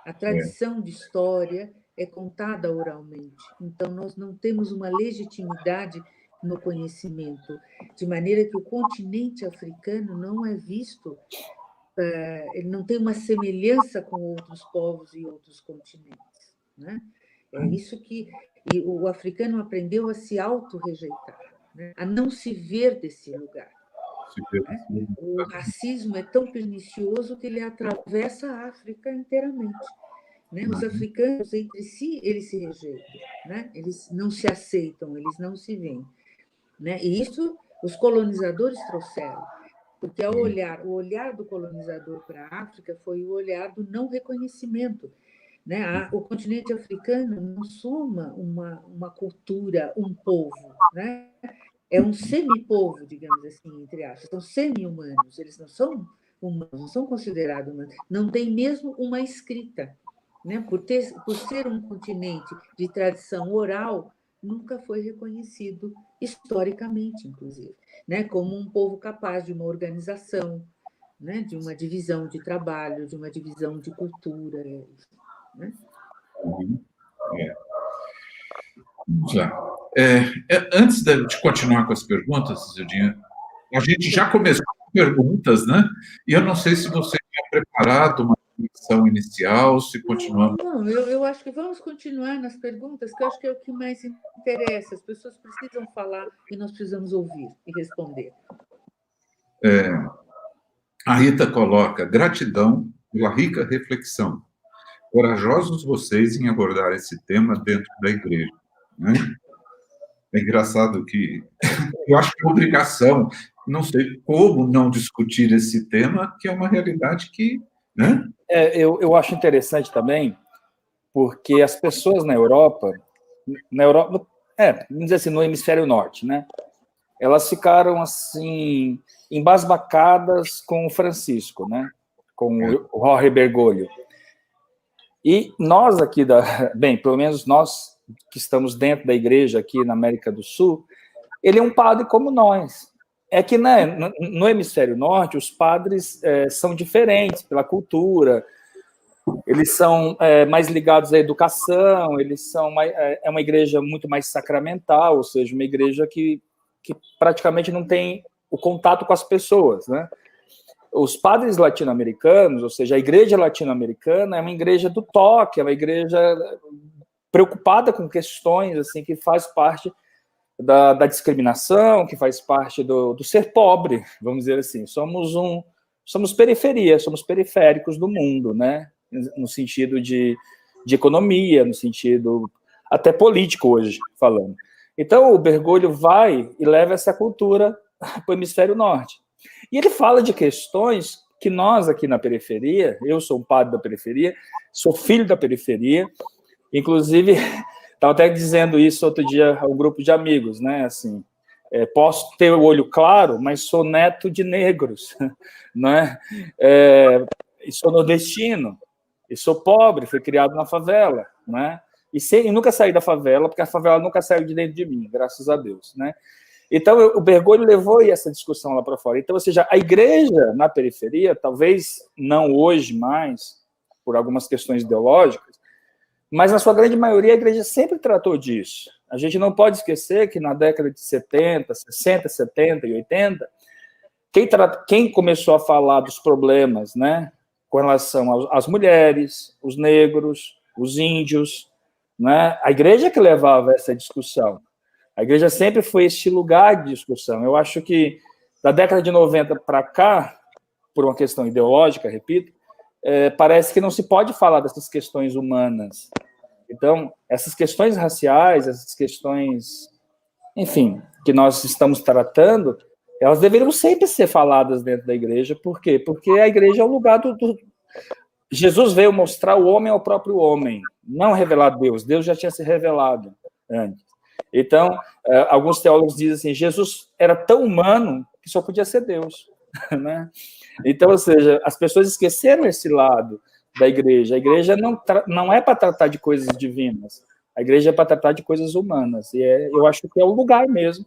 A tradição de história é contada oralmente. Então, nós não temos uma legitimidade no conhecimento, de maneira que o continente africano não é visto, ele não tem uma semelhança com outros povos e outros continentes, né? É isso que o africano aprendeu a se auto-rejeitar, né? A não se ver desse lugar. Né? O racismo é tão pernicioso que ele atravessa a África inteiramente. Né? Os africanos, entre si, eles se rejeitam, né? Eles não se aceitam, eles não se veem. Né? E isso os colonizadores trouxeram, porque o olhar do colonizador para a África foi o olhar do não reconhecimento. Né? O continente africano não soma uma cultura, um povo. Né? É um semi-povo, digamos assim, entre aspas. São semi-humanos, eles não são humanos, não são considerados humanos. Não tem mesmo uma escrita. Né? Por ser um continente de tradição oral, nunca foi reconhecido historicamente, inclusive, né? Como um povo capaz de uma organização, né? De uma divisão de trabalho, de uma divisão de cultura. Né? Vamos lá. Antes de continuar com as perguntas, Zildinha, a gente já começou com perguntas, né? E eu não sei se você tinha preparado uma reflexão inicial, se continuamos. Não, eu acho que vamos continuar nas perguntas, que eu acho que é o que mais interessa. As pessoas precisam falar e nós precisamos ouvir e responder. A Rita coloca: gratidão pela rica reflexão. Corajosos vocês em abordar esse tema dentro da igreja. Né? É engraçado que eu acho que é obrigação, não sei como não discutir esse tema, que é uma realidade que... Né? Eu acho interessante também, porque as pessoas na Europa, vamos dizer assim, no hemisfério norte, né? Elas ficaram assim embasbacadas com o Francisco, né? Com o Jorge Bergoglio. E nós aqui bem, pelo menos nós que estamos dentro da igreja aqui na América do Sul, ele é um padre como nós. É que, né, no hemisfério norte os padres são diferentes pela cultura, eles são mais ligados à educação, eles são é uma igreja muito mais sacramental, ou seja, uma igreja que praticamente não tem o contato com as pessoas, né? Os padres latino-americanos, ou seja, a igreja latino-americana é uma igreja do toque, é uma igreja preocupada com questões assim que faz parte da discriminação, que faz parte do ser pobre, vamos dizer assim. Somos periferia, somos periféricos do mundo, né? No sentido de economia, no sentido até político hoje, falando. Então, o Bergoglio vai e leva essa cultura para o hemisfério norte. E ele fala de questões que nós aqui na periferia, eu sou um padre da periferia, sou filho da periferia, inclusive, estava até dizendo isso outro dia ao grupo de amigos, né? Assim, posso ter o olho claro, mas sou neto de negros, né? E sou nordestino, e sou pobre, fui criado na favela, né? E nunca saí da favela, porque a favela nunca saiu de dentro de mim, graças a Deus, né? Então, o Bergoglio levou essa discussão lá para fora. Então, ou seja, a igreja na periferia, talvez não hoje mais, por algumas questões ideológicas, mas na sua grande maioria a igreja sempre tratou disso. A gente não pode esquecer que na década de 70, 60, 70 e 80, quem começou a falar dos problemas, né, com relação às mulheres, os negros, os índios, né, a igreja que levava essa discussão. A igreja sempre foi este lugar de discussão. Eu acho que da década de 90 para cá, por uma questão ideológica, repito, parece que não se pode falar dessas questões humanas. Então, essas questões raciais, essas questões, enfim, que nós estamos tratando, elas deveriam sempre ser faladas dentro da igreja. Por quê? Porque a igreja é o lugar Jesus veio mostrar o homem ao próprio homem, não revelar Deus. Deus já tinha se revelado antes. Então, alguns teólogos dizem assim, Jesus era tão humano que só podia ser Deus. Né? Então, ou seja, as pessoas esqueceram esse lado da igreja. A igreja não é para tratar de coisas divinas, a igreja é para tratar de coisas humanas. E eu acho que é o lugar mesmo,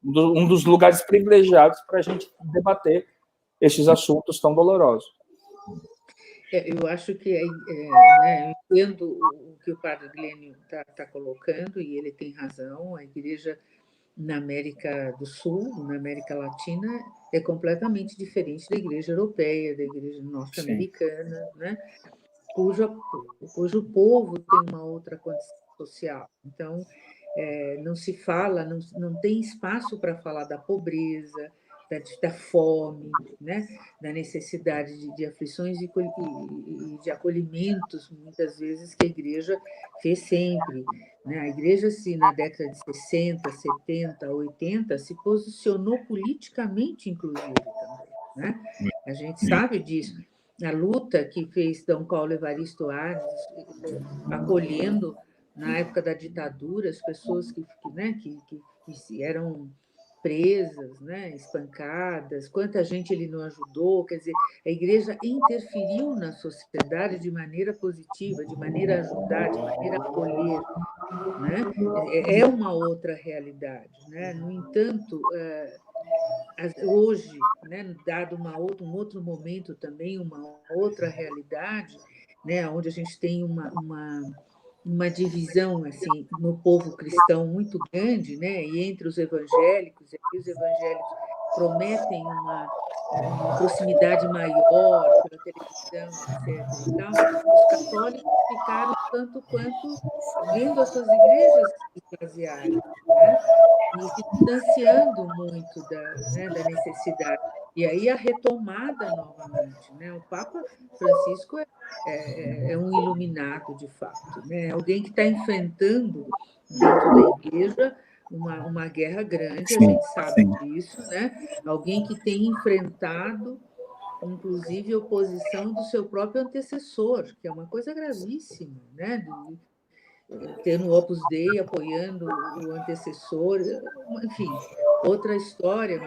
um dos lugares privilegiados para a gente debater estes assuntos tão dolorosos. Eu acho que né, eu entendo o que o padre Glênio está colocando, e ele tem razão. A igreja na América do Sul, na América Latina, é completamente diferente da igreja europeia, da igreja norte-americana, né? cujo povo tem uma outra condição social. Então, não se fala, não tem espaço para falar da pobreza, da fome, né? Da necessidade de aflições e de acolhimentos, muitas vezes, que a igreja fez sempre. Né? A igreja, na década de 60, 70, 80, se posicionou politicamente, inclusive, também. Né? A gente sabe disso. A luta que fez Dom Paulo Evaristo Arnes, acolhendo, na época da ditadura, as pessoas que eram presas, né, espancadas, quanta gente ele não ajudou, quer dizer, a igreja interferiu na sociedade de maneira positiva, de maneira a ajudar, de maneira a acolher, né? É uma outra realidade, né? No entanto, hoje, né, dado um outro momento também, uma outra realidade, né, onde a gente tem uma divisão assim no povo cristão muito grande, né? E entre os evangélicos prometem uma proximidade maior pela televisão, etc. E tal. Os católicos ficaram tanto quanto vendo as suas igrejas se esvaziarem, né? E se distanciando muito da necessidade. E aí a retomada novamente, né? O Papa Francisco é um iluminado, de fato, né? Alguém que está enfrentando dentro da igreja uma guerra grande, a gente sabe disso, né? Alguém que tem enfrentado, inclusive, a oposição do seu próprio antecessor, que é uma coisa gravíssima, né? Tendo o Opus Dei apoiando o antecessor, enfim, outra história,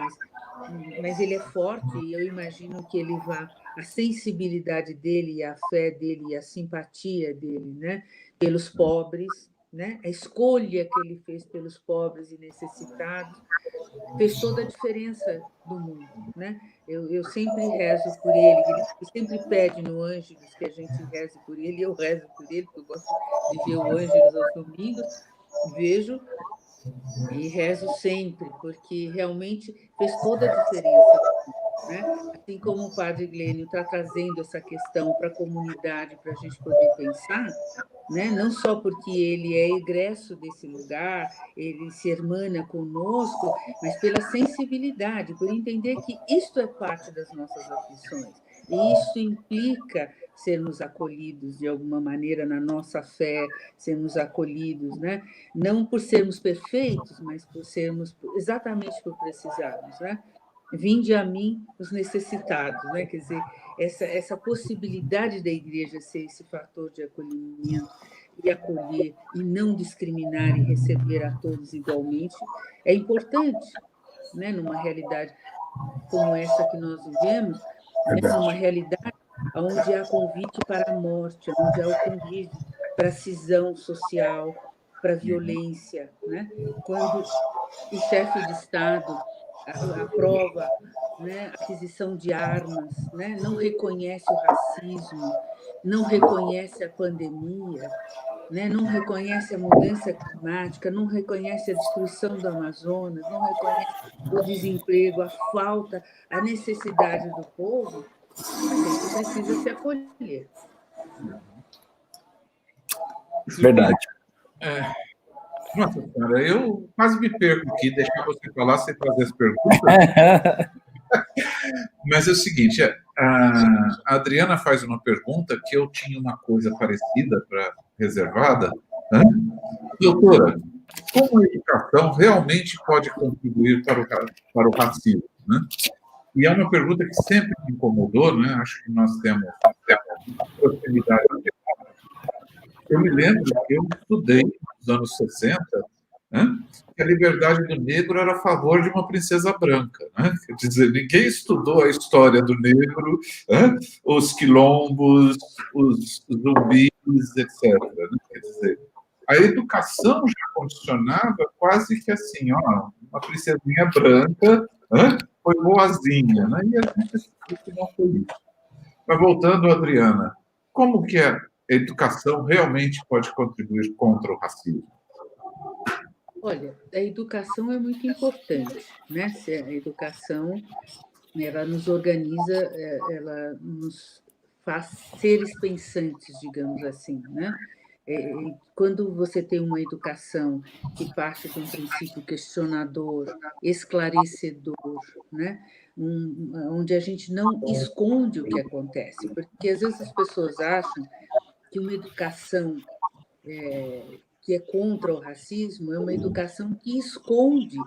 mas ele é forte e eu imagino que ele a sensibilidade dele, e a fé dele, e a simpatia dele, né, pelos pobres, né, a escolha que ele fez pelos pobres e necessitados, fez toda a diferença do mundo, né? Eu sempre rezo por ele sempre pede no Ângelus que a gente reze por ele, e eu rezo por ele, porque eu gosto de ver o Ângelus aos domingos, vejo e rezo sempre, porque realmente fez toda a diferença. Né? Assim como o padre Glênio está trazendo essa questão para a comunidade, para a gente poder pensar, né? Não só porque ele é egresso desse lugar, ele se hermana conosco, mas pela sensibilidade, por entender que isto é parte das nossas aflições, e isso implica sermos acolhidos de alguma maneira na nossa fé, sermos acolhidos, né? Não por sermos perfeitos, mas exatamente por precisarmos, né? Vinde a mim os necessitados, né? Quer dizer, essa possibilidade da igreja ser esse fator de acolhimento e acolher e não discriminar e receber a todos igualmente é importante, né? Numa realidade como essa que nós vivemos, né? Numa realidade onde há convite para a morte, onde há o convite para a cisão social, para a violência, né? Quando o chefe de Estado aprova, né, a aquisição de armas, né, não reconhece o racismo, não reconhece a pandemia, né, não reconhece a mudança climática, não reconhece a destruição do Amazonas, não reconhece o desemprego, a falta, a necessidade do povo, a gente precisa se acolher. Verdade. Nossa senhora, eu quase me perco aqui, deixar você falar sem fazer as perguntas. Mas é o seguinte, a Adriana faz uma pergunta que eu tinha uma coisa parecida reservada. Né? Doutora, como a educação realmente pode contribuir para o racismo? Né? E é uma pergunta que sempre me incomodou, né? Acho que nós temos proximidade. Eu me lembro que eu estudei nos anos 60, né, que a liberdade do negro era a favor de uma princesa branca. Né? Quer dizer, ninguém estudou a história do negro, né, os quilombos, os zumbis, etc. Né? Quer dizer, a educação já condicionava quase que assim, ó, uma princesinha branca, né, foi boazinha, né? E a gente sabe que não foi isso. Mas voltando, Adriana, como que a educação realmente pode contribuir contra o racismo? Olha, a educação é muito importante, né? A educação, ela nos organiza, ela nos faz seres pensantes, digamos assim, né? Quando você tem uma educação que parte de um princípio questionador, esclarecedor, né? Onde a gente não esconde o que acontece, porque às vezes as pessoas acham que uma educação que é contra o racismo é uma educação que esconde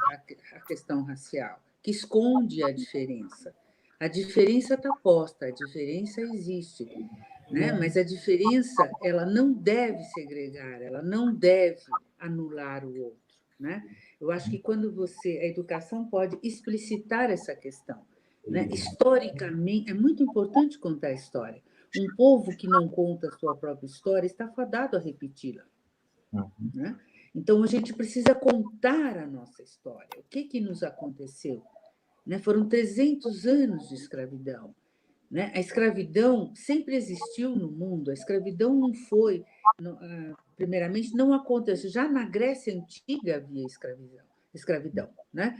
a questão racial, que esconde a diferença. A diferença está posta, a diferença existe, né? Mas a diferença, ela não deve segregar, ela não deve anular o outro, né? Eu acho que quando a educação pode explicitar essa questão, né? Historicamente, é muito importante contar a história. Um povo que não conta a sua própria história está fadado a repeti-la, né? Então, a gente precisa contar a nossa história. O que nos aconteceu? Né? Foram 300 anos de escravidão. Né? A escravidão sempre existiu no mundo. A escravidão não foi... primeiramente, não aconteceu. Já na Grécia Antiga havia escravidão. Né?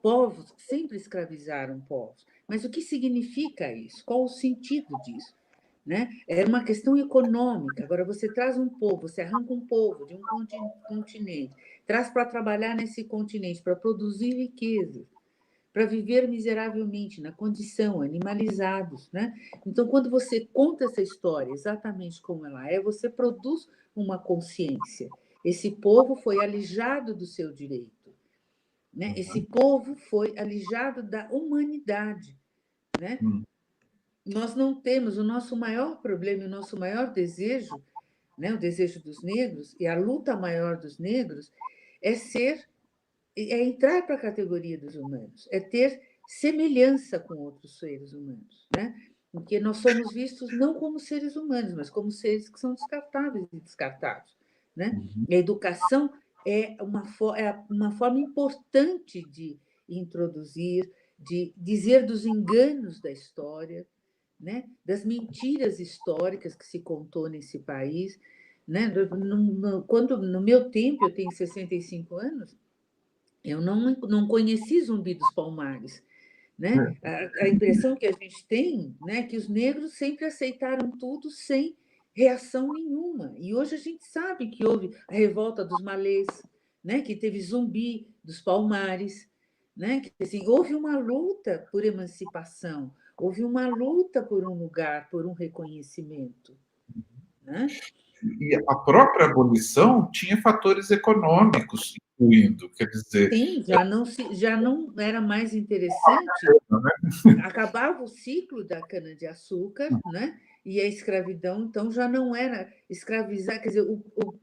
Povos sempre escravizaram povos. Mas o que significa isso? Qual o sentido disso? Né? Era uma questão econômica. Agora, você traz um povo, você arranca um povo de um continente, traz para trabalhar nesse continente, para produzir riqueza, para viver miseravelmente, na condição, animalizados. Né? Então, quando você conta essa história exatamente como ela é, você produz uma consciência. Esse povo foi alijado do seu direito. Né? Esse povo foi alijado da humanidade. Né? Nós não temos, o nosso maior problema, o nosso maior desejo, né, o desejo dos negros, e a luta maior dos negros, é entrar para a categoria dos humanos, é ter semelhança com outros seres humanos, né? Porque nós somos vistos não como seres humanos, mas como seres que são descartáveis e descartados. Né? A educação é uma forma importante de introduzir, de dizer dos enganos da história, né? Das mentiras históricas que se contou nesse país. Né? Quando, no meu tempo, eu tenho 65 anos, eu não conheci Zumbi dos Palmares. Né? A impressão que a gente tem, né, que os negros sempre aceitaram tudo sem reação nenhuma. E hoje a gente sabe que houve a revolta dos malês, né, que teve Zumbi dos Palmares. Né? Que, assim, houve uma luta por emancipação, houve uma luta por um lugar, por um reconhecimento. Né? E a própria abolição tinha fatores econômicos incluindo, quer dizer... Sim, já não era mais interessante, acabava o ciclo da cana-de-açúcar, né? E a escravidão, então, já não era escravizar, quer dizer,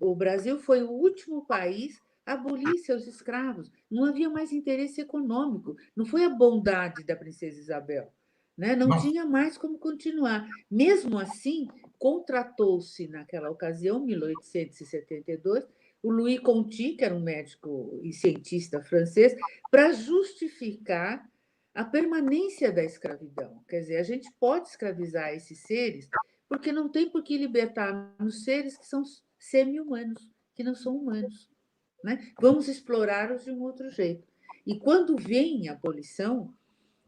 o Brasil foi o último país a abolir seus escravos, não havia mais interesse econômico, não foi a bondade da princesa Isabel. Né? Não tinha mais como continuar. Mesmo assim, contratou-se naquela ocasião, 1872, o Louis Conti, que era um médico e cientista francês, para justificar a permanência da escravidão. Quer dizer, a gente pode escravizar esses seres porque não tem por que libertar os seres que são semi-humanos, que não são humanos. Né? Vamos explorá-los de um outro jeito. E quando vem a abolição,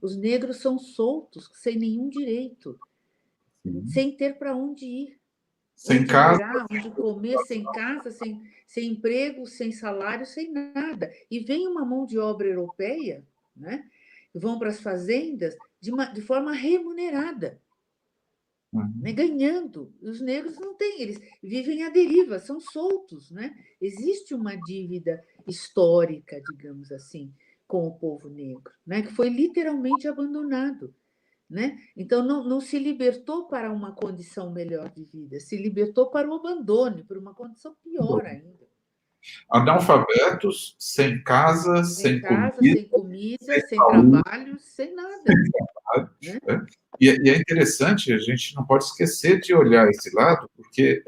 os negros são soltos, sem nenhum direito, sem ter para onde ir, sem casa, morar, onde comer, sem casa, sem emprego, sem salário, sem nada. E vem uma mão de obra europeia, né? Vão para as fazendas de forma remunerada, né? Ganhando. Os negros não têm, eles vivem à deriva, são soltos. Né? Existe uma dívida histórica, digamos assim, com o povo negro, né? Que foi literalmente abandonado. Né? Então, não se libertou para uma condição melhor de vida, se libertou para o abandono, para uma condição pior ainda. Analfabetos, sem casa, sem comida, sem trabalho, sem nada. Né? E é interessante, a gente não pode esquecer de olhar esse lado, porque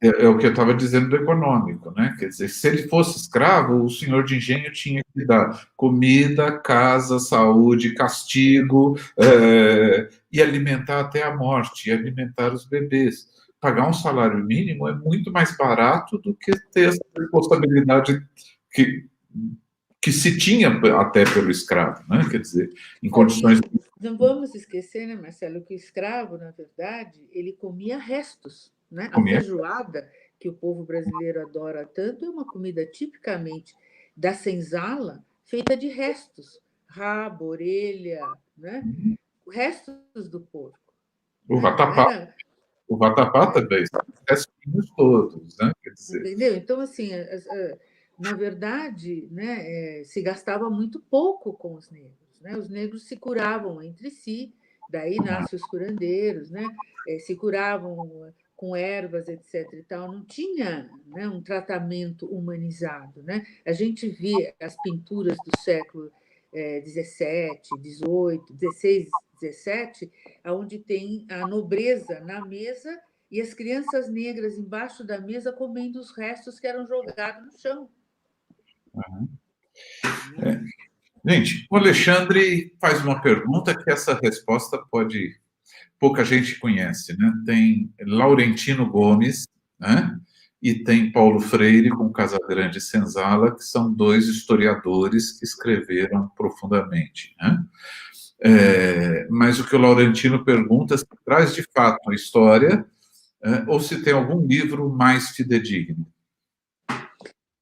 é o que eu estava dizendo do econômico, né? Quer dizer, se ele fosse escravo, o senhor de engenho tinha que dar comida, casa, saúde, castigo, e alimentar até a morte, e alimentar os bebês. pagar um salário mínimo é muito mais barato do que ter essa responsabilidade que se tinha até pelo escravo, né? Quer dizer, em condições... Não vamos esquecer, né, Marcelo, que o escravo, na verdade, ele comia restos, né? A feijoada, que o povo brasileiro adora tanto, é uma comida tipicamente da senzala, feita de restos, rabo, orelha, né? Restos do porco. O vatapá. O vatapá também, os restinhos todos, né? Quer dizer... Entendeu? Então, assim, na verdade, né, se gastava muito pouco com os negros, né? Os negros se curavam entre si, daí nascem os curandeiros, né? Se curavam com ervas, etc. E tal. Não tinha, né, um tratamento humanizado, né? A gente vê as pinturas do século 17, 18, 16, 17, onde tem a nobreza na mesa e as crianças negras embaixo da mesa comendo os restos que eram jogados no chão. Gente, o Alexandre faz uma pergunta que essa resposta pouca gente conhece, né? Tem Laurentino Gomes, né? E tem Paulo Freire com Casagrande Senzala, que são dois historiadores que escreveram profundamente, né? Mas o que o Laurentino pergunta se traz de fato a história ou se tem algum livro mais fidedigno.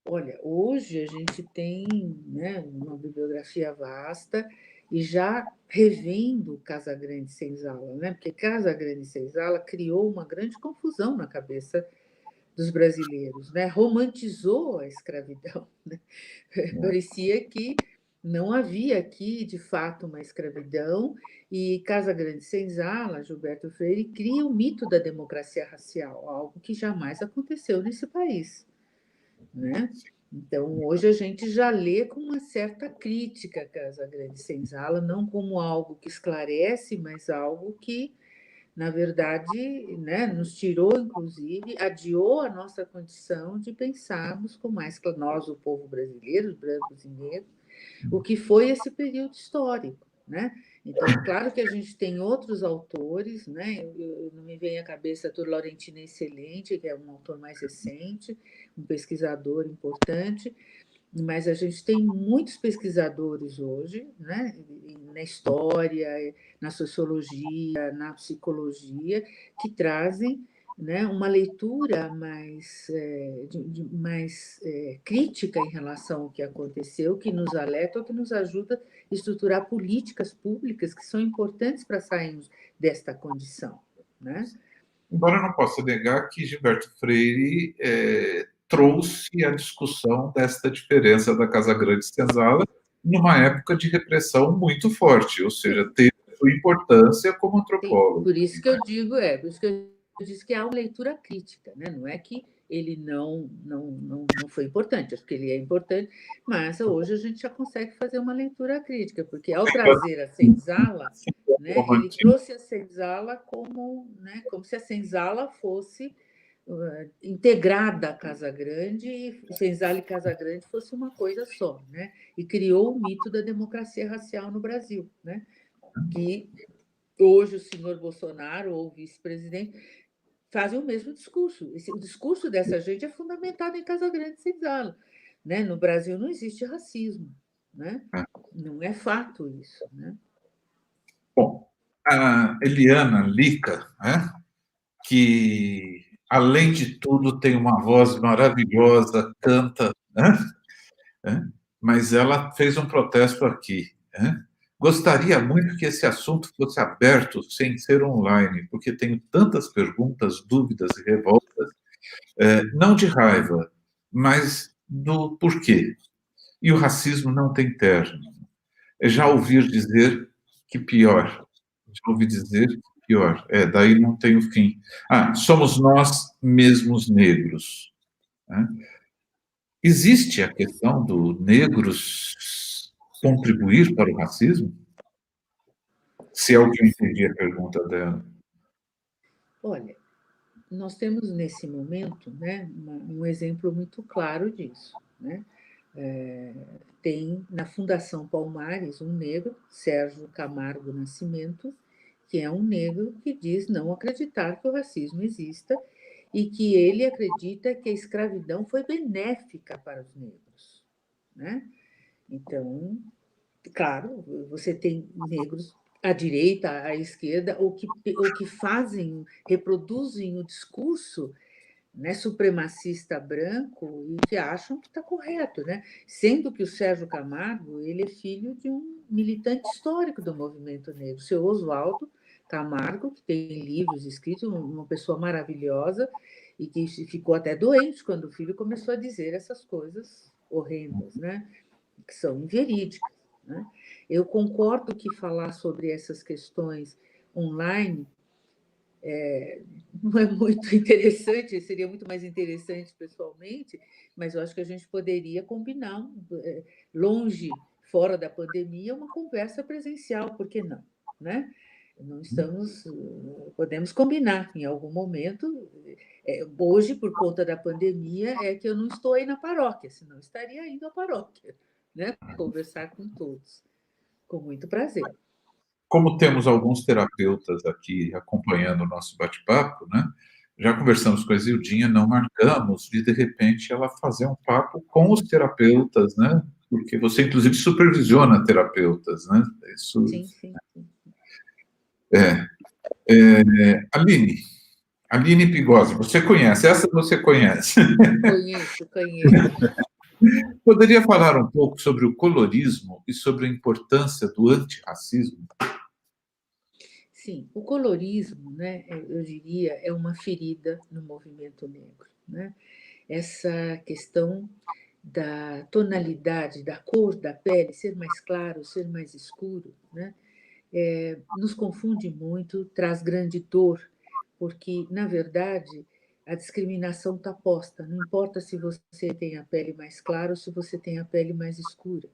Olha, hoje a gente tem, né, uma bibliografia vasta e já revendo Casagrande Senzala, né? Porque Casagrande Senzala criou uma grande confusão na cabeça dos brasileiros, né? Romantizou a escravidão, né? Parecia que não havia aqui, de fato, uma escravidão, e Casagrande Senzala, Gilberto Freire, cria o mito da democracia racial, algo que jamais aconteceu nesse país, né? Então, hoje a gente já lê com uma certa crítica Casagrande Senzala, não como algo que esclarece, mas algo que, na verdade, né, nos tirou, inclusive, adiou a nossa condição de pensarmos com mais nós, o povo brasileiro, os brancos e negros, o que foi esse período histórico, né? Então, claro que a gente tem outros autores, né? Não me vem à cabeça Arthur Laurentino excelente, que é um autor mais recente, um pesquisador importante, mas a gente tem muitos pesquisadores hoje, né? Na história, na sociologia, na psicologia, que trazem, né, uma leitura mais crítica em relação ao que aconteceu, que nos alerta, que nos ajuda a estruturar políticas públicas que são importantes para sairmos desta condição, né? Embora eu não possa negar que Gilberto Freire trouxe a discussão desta diferença da Casagrande Senzala numa época de repressão muito forte, ou seja, teve sua importância como antropólogo. Sim, por isso que eu digo, por isso que eu disse que há uma leitura crítica, né? Não é que ele não foi importante, acho que ele é importante, mas hoje a gente já consegue fazer uma leitura crítica, porque ao trazer a senzala, né, ele trouxe a senzala como, né, como se a senzala fosse integrada à Casa Grande e Senzala e Casa Grande fosse uma coisa só, né? E criou o mito da democracia racial no Brasil, né? Que hoje o senhor Bolsonaro ou o vice-presidente fazem o mesmo discurso. O discurso dessa gente é fundamentado em Casagrande e Senzala, né? No Brasil não existe racismo, né? Não é fato isso, né? Bom, a Eliana Lica, né, que, além de tudo, tem uma voz maravilhosa, canta, né? Mas ela fez um protesto aqui, né? Gostaria muito que esse assunto fosse aberto sem ser online, porque tenho tantas perguntas, dúvidas e revoltas, não de raiva, mas do porquê. E o racismo não tem término. Já ouvi dizer que pior. Já ouvi dizer que pior. Daí não tem o fim. Somos nós mesmos negros, né? Existe a questão do negros contribuir para o racismo? Se é o que eu entendi a pergunta dela. Olha, nós temos nesse momento, né, um exemplo muito claro disso, né? Tem na Fundação Palmares um negro, Sérgio Camargo Nascimento, que é um negro que diz não acreditar que o racismo exista e que ele acredita que a escravidão foi benéfica para os negros, né? Então, claro, você tem negros à direita, à esquerda, ou que fazem, reproduzem o discurso, né, supremacista branco e que acham que está correto, né? Sendo que o Sérgio Camargo ele é filho de um militante histórico do movimento negro, o seu Oswaldo Camargo, que tem livros escritos, uma pessoa maravilhosa e que ficou até doente quando o filho começou a dizer essas coisas horrendas, né? Que são inverídicas, né? Eu concordo que falar sobre essas questões online não é muito interessante, seria muito mais interessante pessoalmente, mas eu acho que a gente poderia combinar, longe, fora da pandemia, uma conversa presencial, por que não? Né? Não estamos, podemos combinar em algum momento. Hoje, por conta da pandemia, é que eu não estou aí na paróquia, senão estaria indo à paróquia, né? Conversar com todos, com muito prazer. Como temos alguns terapeutas aqui acompanhando o nosso bate-papo, né? Já conversamos com a Zildinha, não marcamos de repente, ela fazer um papo com os terapeutas, né? Porque você, inclusive, supervisiona terapeutas, né? Isso... Sim, sim. Aline Pigosi, você conhece? Essa você conhece? Conheço. Poderia falar um pouco sobre o colorismo e sobre a importância do antirracismo? Sim, o colorismo, né, eu diria, é uma ferida no movimento negro, né? Essa questão da tonalidade, da cor da pele, ser mais claro, ser mais escuro, né? Nos confunde muito, traz grande dor, porque, na verdade, a discriminação está posta, não importa se você tem a pele mais clara ou se você tem a pele mais escura,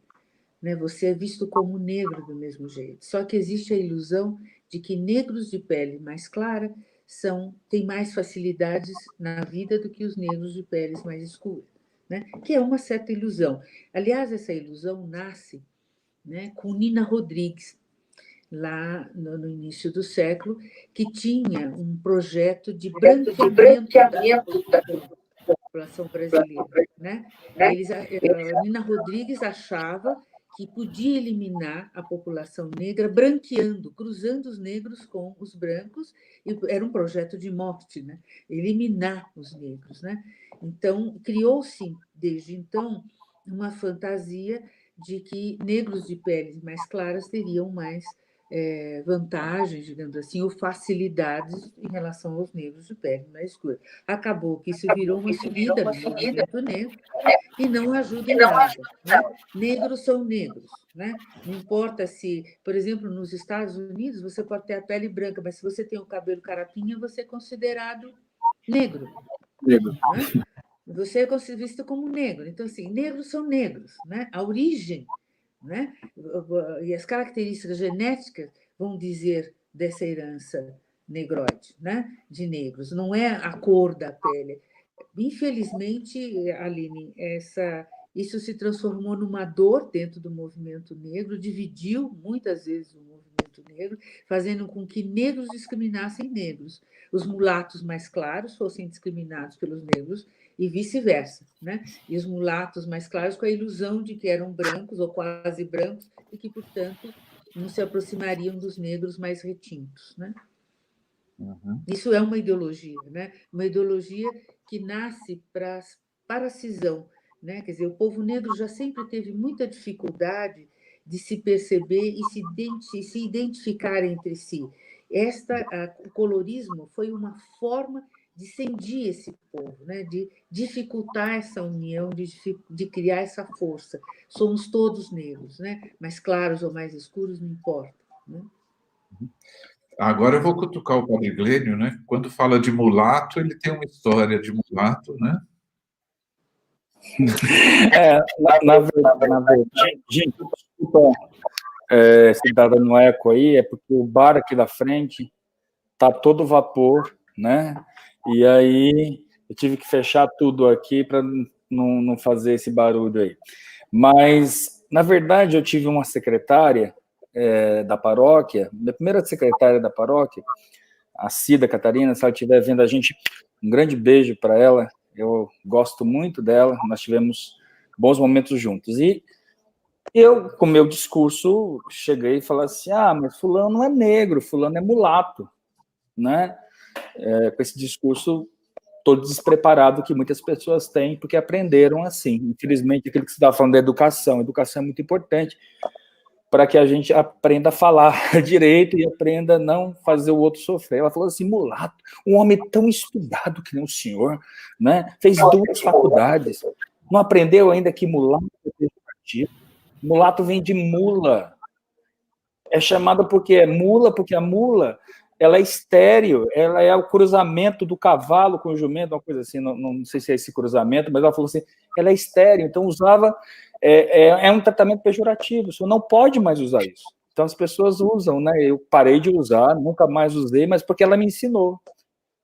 né? Você é visto como negro do mesmo jeito, só que existe a ilusão de que negros de pele mais clara têm mais facilidades na vida do que os negros de peles mais escuras, né? Que é uma certa ilusão. Aliás, essa ilusão nasce, né, com Nina Rodrigues, lá no início do século, que tinha um projeto de branqueamento da população brasileira, né? Nina Rodrigues achava que podia eliminar a população negra branqueando, cruzando os negros com os brancos, e era um projeto de morte, né? Eliminar os negros, né? Então, criou-se, desde então, uma fantasia de que negros de peles mais claras teriam mais vantagens, digamos assim, ou facilidades em relação aos negros de pele mais escura. Acabou que isso virou uma ferida no movimento negro e não ajuda em nada, né? Negros são negros, né? Não importa se, por exemplo, nos Estados Unidos, você pode ter a pele branca, mas se você tem o cabelo carapinha, você é considerado negro. Negro. Né? Você é visto como negro. Então, assim, negros são negros, né? A origem, né? E as características genéticas vão dizer dessa herança negroide, né? De negros. Não é a cor da pele. Infelizmente, Aline, isso se transformou numa dor dentro do movimento negro, dividiu muitas vezes o movimento negro, fazendo com que negros discriminassem negros. Os mulatos mais claros fossem discriminados pelos negros e vice-versa, né? E os mulatos mais claros com a ilusão de que eram brancos ou quase brancos e que, portanto, não se aproximariam dos negros mais retintos, né? Uhum. Isso é uma ideologia, né? Uma ideologia que nasce para a cisão, né? Quer dizer, o povo negro já sempre teve muita dificuldade de se perceber e se identificar entre si. O colorismo foi uma forma de cindir esse povo, né? De dificultar essa união, de criar essa força. Somos todos negros, né? Mais claros ou mais escuros, não importa, né? Agora eu vou cutucar o Padre Glênio, né? Quando fala de mulato, ele tem uma história de mulato, né? Na verdade, gente, desculpa se dá no eco aí, é porque o bar aqui da frente tá todo vapor, né? E aí eu tive que fechar tudo aqui para não fazer esse barulho aí. Mas, na verdade, eu tive uma secretária da paróquia, minha primeira secretária da paróquia, a Cida Catarina, se ela estiver vendo a gente, um grande beijo para ela. Eu gosto muito dela, nós tivemos bons momentos juntos. E eu, com meu discurso, cheguei e falei assim, mas fulano não é negro, fulano é mulato, né? Com esse discurso todo despreparado que muitas pessoas têm, porque aprenderam assim. Infelizmente, aquilo que você estava falando da educação. A educação é muito importante para que a gente aprenda a falar direito e aprenda a não fazer o outro sofrer. Ela falou assim, mulato, um homem tão estudado que nem o senhor, né? Fez 2 faculdades, não aprendeu ainda que mulato é pejorativo. Mulato vem de mula. É chamada porque é mula, porque a mula ela é estéril, ela é o cruzamento do cavalo com o jumento, uma coisa assim, não sei se é esse cruzamento, mas ela falou assim, ela é estéril, então usava, é um tratamento pejorativo, você não pode mais usar isso. Então as pessoas usam, né? Eu parei de usar, nunca mais usei, mas porque ela me ensinou,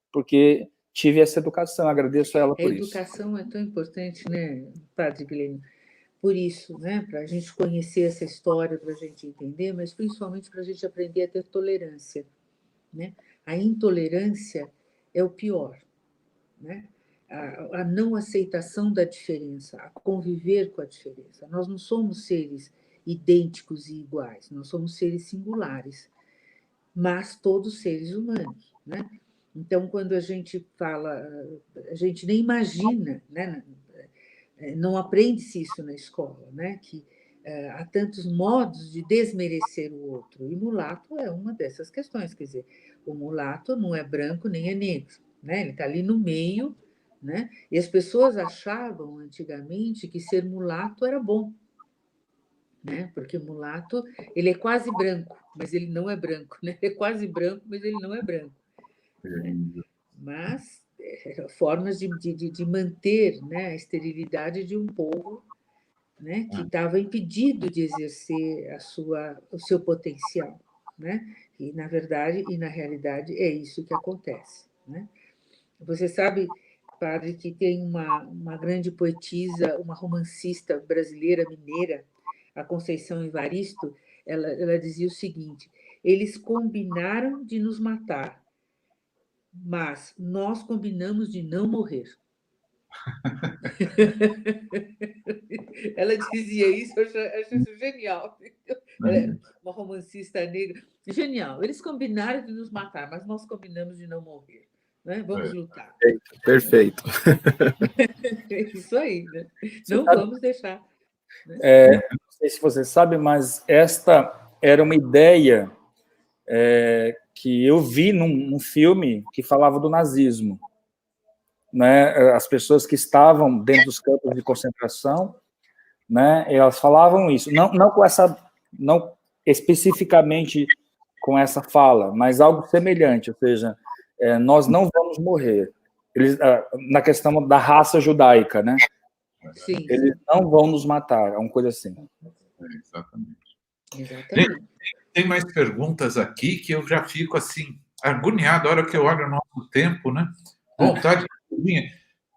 porque tive essa educação, agradeço a ela por isso. A educação é tão importante, né, Padre Glênio? Por isso, né, para a gente conhecer essa história, para a gente entender, mas principalmente para a gente aprender a ter tolerância. Né? A intolerância é o pior, né? A não aceitação da diferença, a conviver com a diferença. Nós não somos seres idênticos e iguais, nós somos seres singulares, mas todos seres humanos, né? Então, quando a gente fala, a gente nem imagina, né? Não aprende-se isso na escola, né? Que há tantos modos de desmerecer o outro, e mulato é uma dessas questões, quer dizer, o mulato não é branco nem é negro, né? Ele está ali no meio, né? E as pessoas achavam antigamente que ser mulato era bom, né? Porque mulato, ele é quase branco, mas ele não é branco, né? É quase branco, mas ele não é branco, né? Mas formas de manter, né, a esterilidade de um povo, né, que estava impedido de exercer o seu potencial, né? E na verdade e na realidade é isso que acontece, né? Você sabe, padre, que tem uma grande poetisa, uma romancista brasileira mineira, a Conceição Evaristo, ela dizia o seguinte: eles combinaram de nos matar, mas nós combinamos de não morrer. Ela dizia isso, eu acho isso genial. Ela é uma romancista negra. Genial. Eles combinaram de nos matar, mas nós combinamos de não morrer. Né? Vamos lutar. Perfeito. É isso aí, né? Não vamos deixar. Né? Não sei se você sabe, mas esta era uma ideia que eu vi num filme que falava do nazismo. Né? As pessoas que estavam dentro dos campos de concentração, né? Elas falavam isso, não com essa, não especificamente com essa fala, mas algo semelhante, ou seja, nós não vamos morrer. Eles, na questão da raça judaica, né? Sim. Eles não vão nos matar, é uma coisa assim. Exatamente. Tem mais perguntas aqui que eu já fico assim agoniado a hora que eu olho o nosso tempo, né? Vontade minha.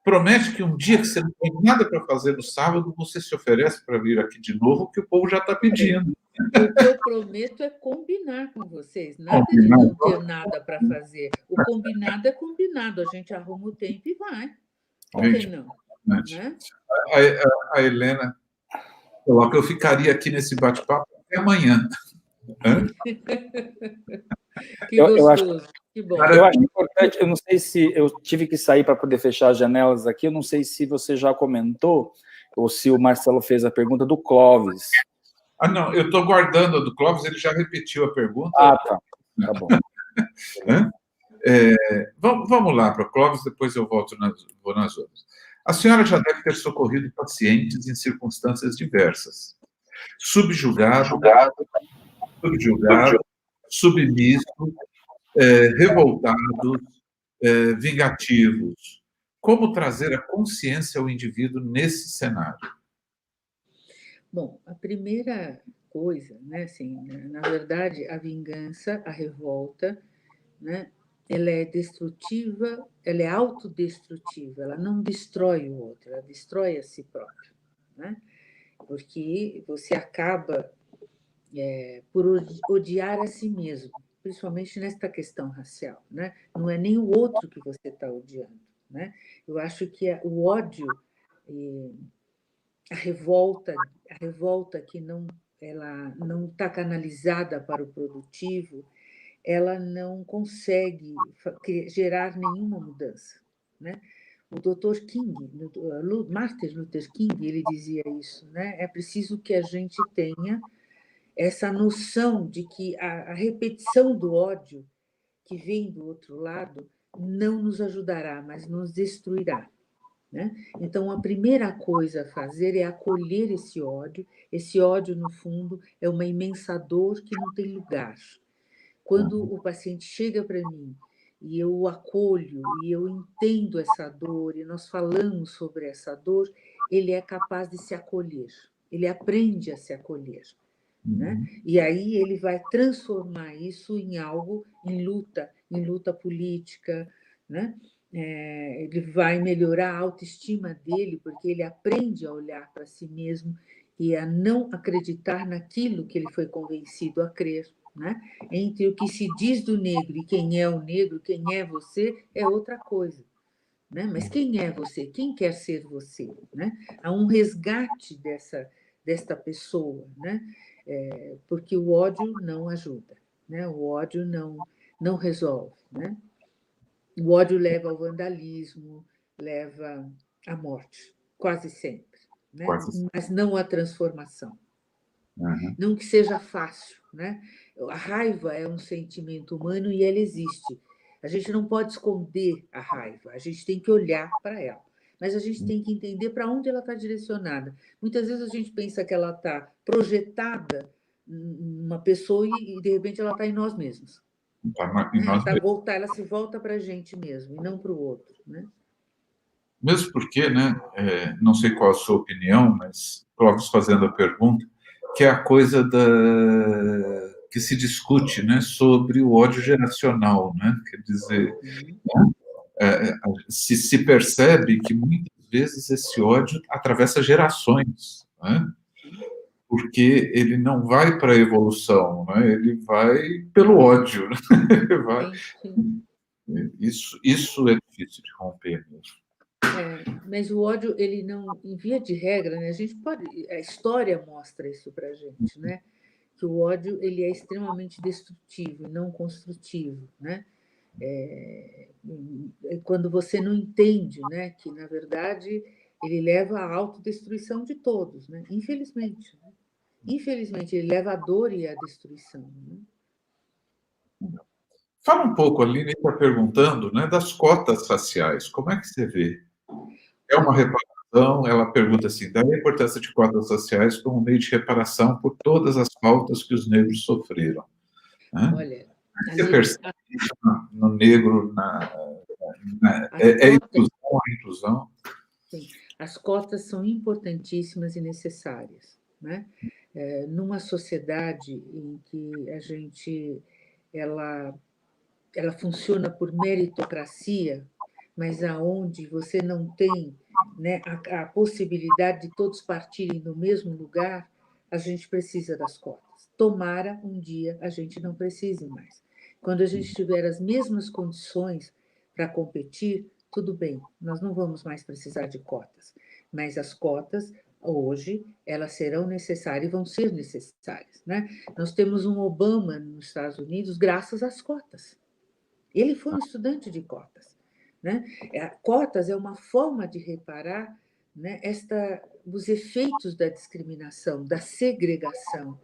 Promete que um dia que você não tem nada para fazer no sábado, você se oferece para vir aqui de novo, que o povo já está pedindo. O que eu prometo é combinar com vocês, nada de não ter nada para fazer. O combinado é combinado, a gente arruma o tempo e vai. Por que não? Né? A Helena coloca, eu ficaria aqui nesse bate-papo até amanhã. Que gostoso, que bom. Eu acho importante, eu não sei se eu tive que sair para poder fechar as janelas aqui, eu não sei se você já comentou, ou se o Marcelo fez a pergunta do Clóvis. Não, eu estou guardando a do Clóvis, ele já repetiu a pergunta. Tá bom. Vamos lá para o Clóvis, depois eu vou nas outras. A senhora já deve ter socorrido pacientes em circunstâncias diversas. Subjugado, submisso, revoltados, vingativos. Como trazer a consciência ao indivíduo nesse cenário? Bom, a primeira coisa, né, assim, na verdade, a vingança, a revolta, né, ela é destrutiva, ela é autodestrutiva, ela não destrói o outro, ela destrói a si próprio, né? Porque você acaba por odiar a si mesmo, principalmente nesta questão racial, né? Não é nem o outro que você está odiando, né? Eu acho que o ódio, a revolta que ela não está canalizada para o produtivo, ela não consegue gerar nenhuma mudança, né? O Dr. King, Martin Luther King, ele dizia isso, né? É preciso que a gente tenha essa noção de que a repetição do ódio que vem do outro lado não nos ajudará, mas nos destruirá, né? Então, a primeira coisa a fazer é acolher esse ódio. Esse ódio, no fundo, é uma imensa dor que não tem lugar. Quando o paciente chega para mim e eu o acolho, e eu entendo essa dor, e nós falamos sobre essa dor, ele é capaz de se acolher, ele aprende a se acolher, né? E aí ele vai transformar isso em algo, em luta política, né? Ele vai melhorar a autoestima dele, porque ele aprende a olhar para si mesmo e a não acreditar naquilo que ele foi convencido a crer, né? Entre o que se diz do negro e quem é o negro, quem é você, é outra coisa, né? Mas quem é você? Quem quer ser você, né? Há um resgate desta pessoa, né? Porque o ódio não ajuda, né? O ódio não resolve, né? O ódio leva ao vandalismo, leva à morte, quase sempre, né? Mas não à transformação. Não que seja fácil, né? A raiva é um sentimento humano e ela existe. A gente não pode esconder a raiva, a gente tem que olhar para ela. Mas a gente tem que entender para onde ela está direcionada. Muitas vezes a gente pensa que ela está projetada numa pessoa e de repente ela está em nós mesmos. Ela se volta para a gente mesmo e não para o outro, né? Mesmo porque, né, não sei qual a sua opinião, mas Clóvis fazendo a pergunta, que é a coisa que se discute, né, sobre o ódio geracional, né? Quer dizer, se percebe que muitas vezes esse ódio atravessa gerações, né? Porque ele não vai para a evolução, né? Ele vai pelo ódio, né? Isso é difícil de romper mesmo. Mas o ódio, ele não, em via de regra, né, a história mostra isso para a gente, né? Que o ódio ele é extremamente destrutivo e não construtivo, né? Quando você não entende, né, que na verdade ele leva à autodestruição de todos, né? Infelizmente, né? Infelizmente ele leva à dor e à destruição, né? Fala um pouco, a Aline está perguntando, né, das cotas raciais. Como é que você vê? É uma reparação? Ela pergunta assim: daí a importância de cotas raciais como meio de reparação por todas as faltas que os negros sofreram. Né? Olha, você percebe no negro inclusão? Sim, as cotas são importantíssimas e necessárias, né? Numa sociedade em que a gente ela funciona por meritocracia, mas aonde você não tem, né, a possibilidade de todos partirem do mesmo lugar, a gente precisa das cotas. Tomara um dia a gente não precise mais. Quando a gente tiver as mesmas condições para competir, tudo bem, nós não vamos mais precisar de cotas, mas as cotas hoje elas serão necessárias e vão ser necessárias, né? Nós temos um Obama nos Estados Unidos graças às cotas. Ele foi um estudante de cotas, né? Cotas é uma forma de reparar, né, os efeitos da discriminação, da segregação,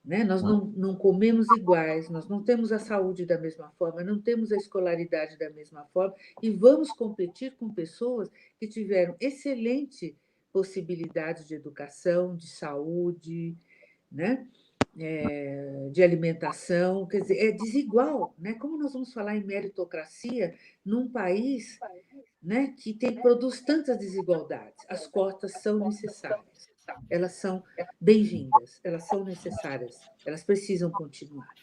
né? Nós não comemos iguais, nós não temos a saúde da mesma forma, não temos a escolaridade da mesma forma e vamos competir com pessoas que tiveram excelente possibilidades de educação, de saúde, né? De alimentação, quer dizer, é desigual, né? Como nós vamos falar em meritocracia num país, né, que produz tantas desigualdades? As cotas são necessárias, elas são bem-vindas, elas são necessárias, elas precisam continuar.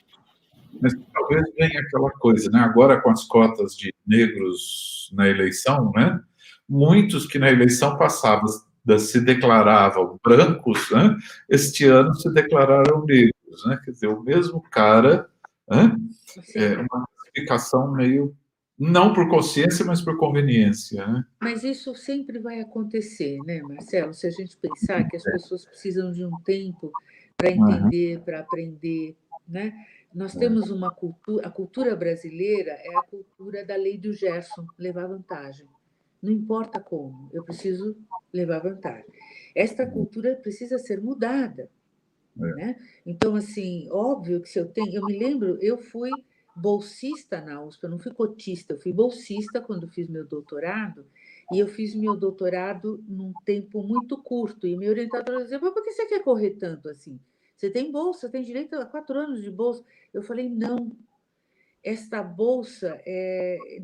Mas talvez venha aquela coisa, né? Agora com as cotas de negros na eleição, né? Muitos que na eleição passada se declaravam brancos, né? Este ano se declararam negros, né? Quer dizer, o mesmo cara uma classificação meio, não por consciência, mas por conveniência, né? Mas isso sempre vai acontecer, né, Marcelo? Se a gente pensar que as pessoas precisam de um tempo para entender, para aprender, né? Nós temos uma cultura, a cultura brasileira é a cultura da lei do Gerson, levar vantagem. Não importa como, eu preciso levar vantagem. Esta cultura precisa ser mudada, né? Então, assim, óbvio que se eu me lembro, eu fui bolsista na USP, eu não fui cotista, eu fui bolsista quando fiz meu doutorado, e eu fiz meu doutorado num tempo muito curto, e meu orientador dizia, mas por que você quer correr tanto assim? Você tem bolsa, tem direito a 4 anos de bolsa. Eu falei, não, esta bolsa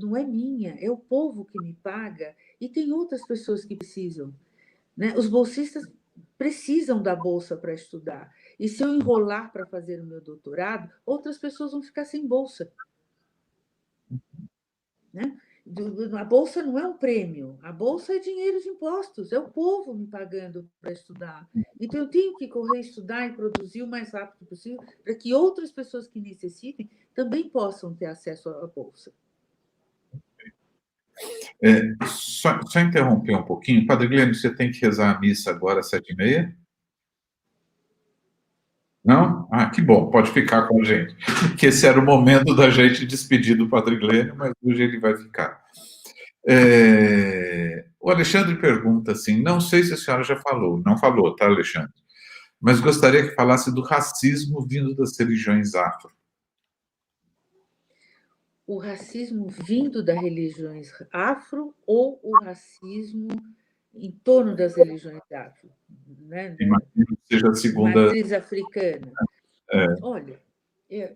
não é minha, é o povo que me paga, e tem outras pessoas que precisam, né? Os bolsistas precisam da bolsa para estudar. E se eu enrolar para fazer o meu doutorado, outras pessoas vão ficar sem bolsa, né? A bolsa não é um prêmio, a bolsa é dinheiro de impostos, é o povo me pagando para estudar. Então, eu tenho que correr, estudar e produzir o mais rápido possível para que outras pessoas que necessitem também possam ter acesso à bolsa. Só interromper um pouquinho. Padre Glênio, você tem que rezar a missa agora às 7h30? Não? Ah, que bom, pode ficar com a gente. Que esse era o momento da gente despedir do Padre Glênio, mas hoje ele vai ficar. O Alexandre pergunta assim, não sei se a senhora já falou, não falou, tá, Alexandre? Mas gostaria que falasse do racismo vindo das religiões afro. O racismo vindo das religiões afro ou o racismo em torno das religiões afro, né? Imagino que seja a segunda... Matriz africana. Olha,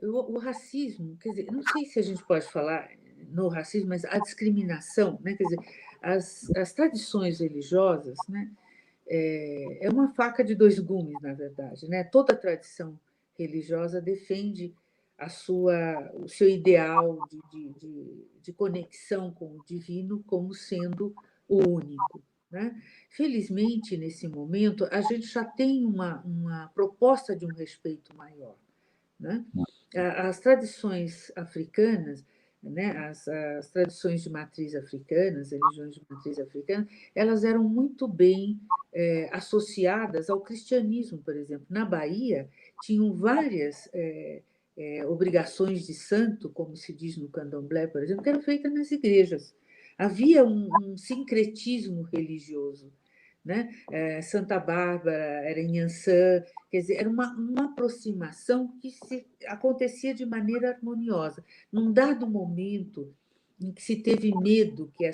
o racismo, quer dizer, não sei se a gente pode falar no racismo, mas a discriminação, né? Quer dizer, as tradições religiosas, né? É uma faca de 2 gumes, na verdade, né? Toda tradição religiosa defende o seu ideal de conexão com o divino como sendo o único, né? Felizmente, nesse momento, a gente já tem uma proposta de um respeito maior, né? As tradições africanas, né? As tradições de matriz africana, as religiões de matriz africana, elas eram muito bem associadas ao cristianismo, por exemplo. Na Bahia, tinham várias obrigações de santo, como se diz no candomblé, por exemplo, que eram feitas nas igrejas. Havia um sincretismo religioso, né? Santa Bárbara era em Ançã, quer dizer, era uma aproximação que acontecia de maneira harmoniosa. Num dado momento em que se teve medo que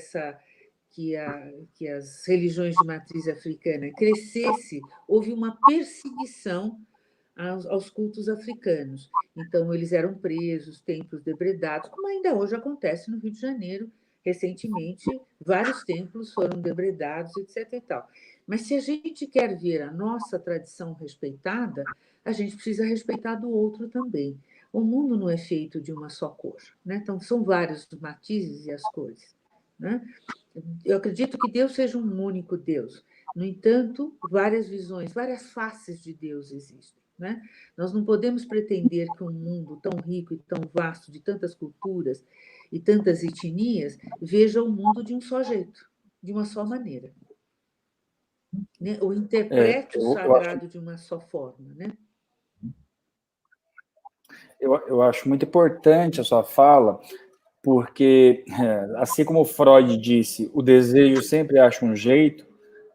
as religiões de matriz africana crescesse, houve uma perseguição aos cultos africanos. Então, eles eram presos, templos depredados, como ainda hoje acontece no Rio de Janeiro. Recentemente, vários templos foram depredados, etc. e tal. Mas se a gente quer ver a nossa tradição respeitada, a gente precisa respeitar do outro também. O mundo não é feito de uma só cor, né? Então, são vários os matizes e as cores, né? Eu acredito que Deus seja um único Deus. No entanto, várias visões, várias faces de Deus existem, né? Nós não podemos pretender que um mundo tão rico e tão vasto, de tantas culturas e tantas etnias, veja o mundo de um só jeito, de uma só maneira, né? Ou interprete o sagrado de uma só forma, né? Eu acho muito importante a sua fala, porque, assim como Freud disse, o desejo sempre acha um jeito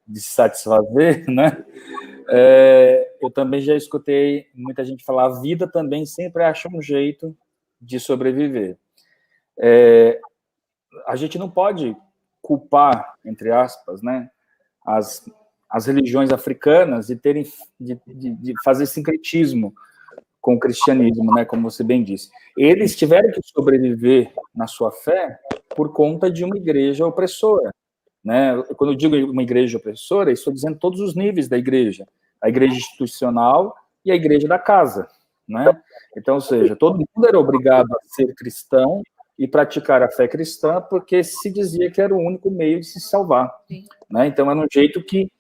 de se satisfazer, né? Eu também já escutei muita gente falar, a vida também sempre acha um jeito de sobreviver. A gente não pode culpar, entre aspas, né, as religiões africanas de fazer sincretismo com o cristianismo, né, como você bem disse. Eles tiveram que sobreviver na sua fé por conta de uma igreja opressora, né? Quando eu digo uma igreja opressora, estou dizendo todos os níveis da igreja, a igreja institucional e a igreja da casa, né? Então, ou seja, todo mundo era obrigado a ser cristão e praticar a fé cristã porque se dizia que era o único meio de se salvar, né? Então, era um jeito que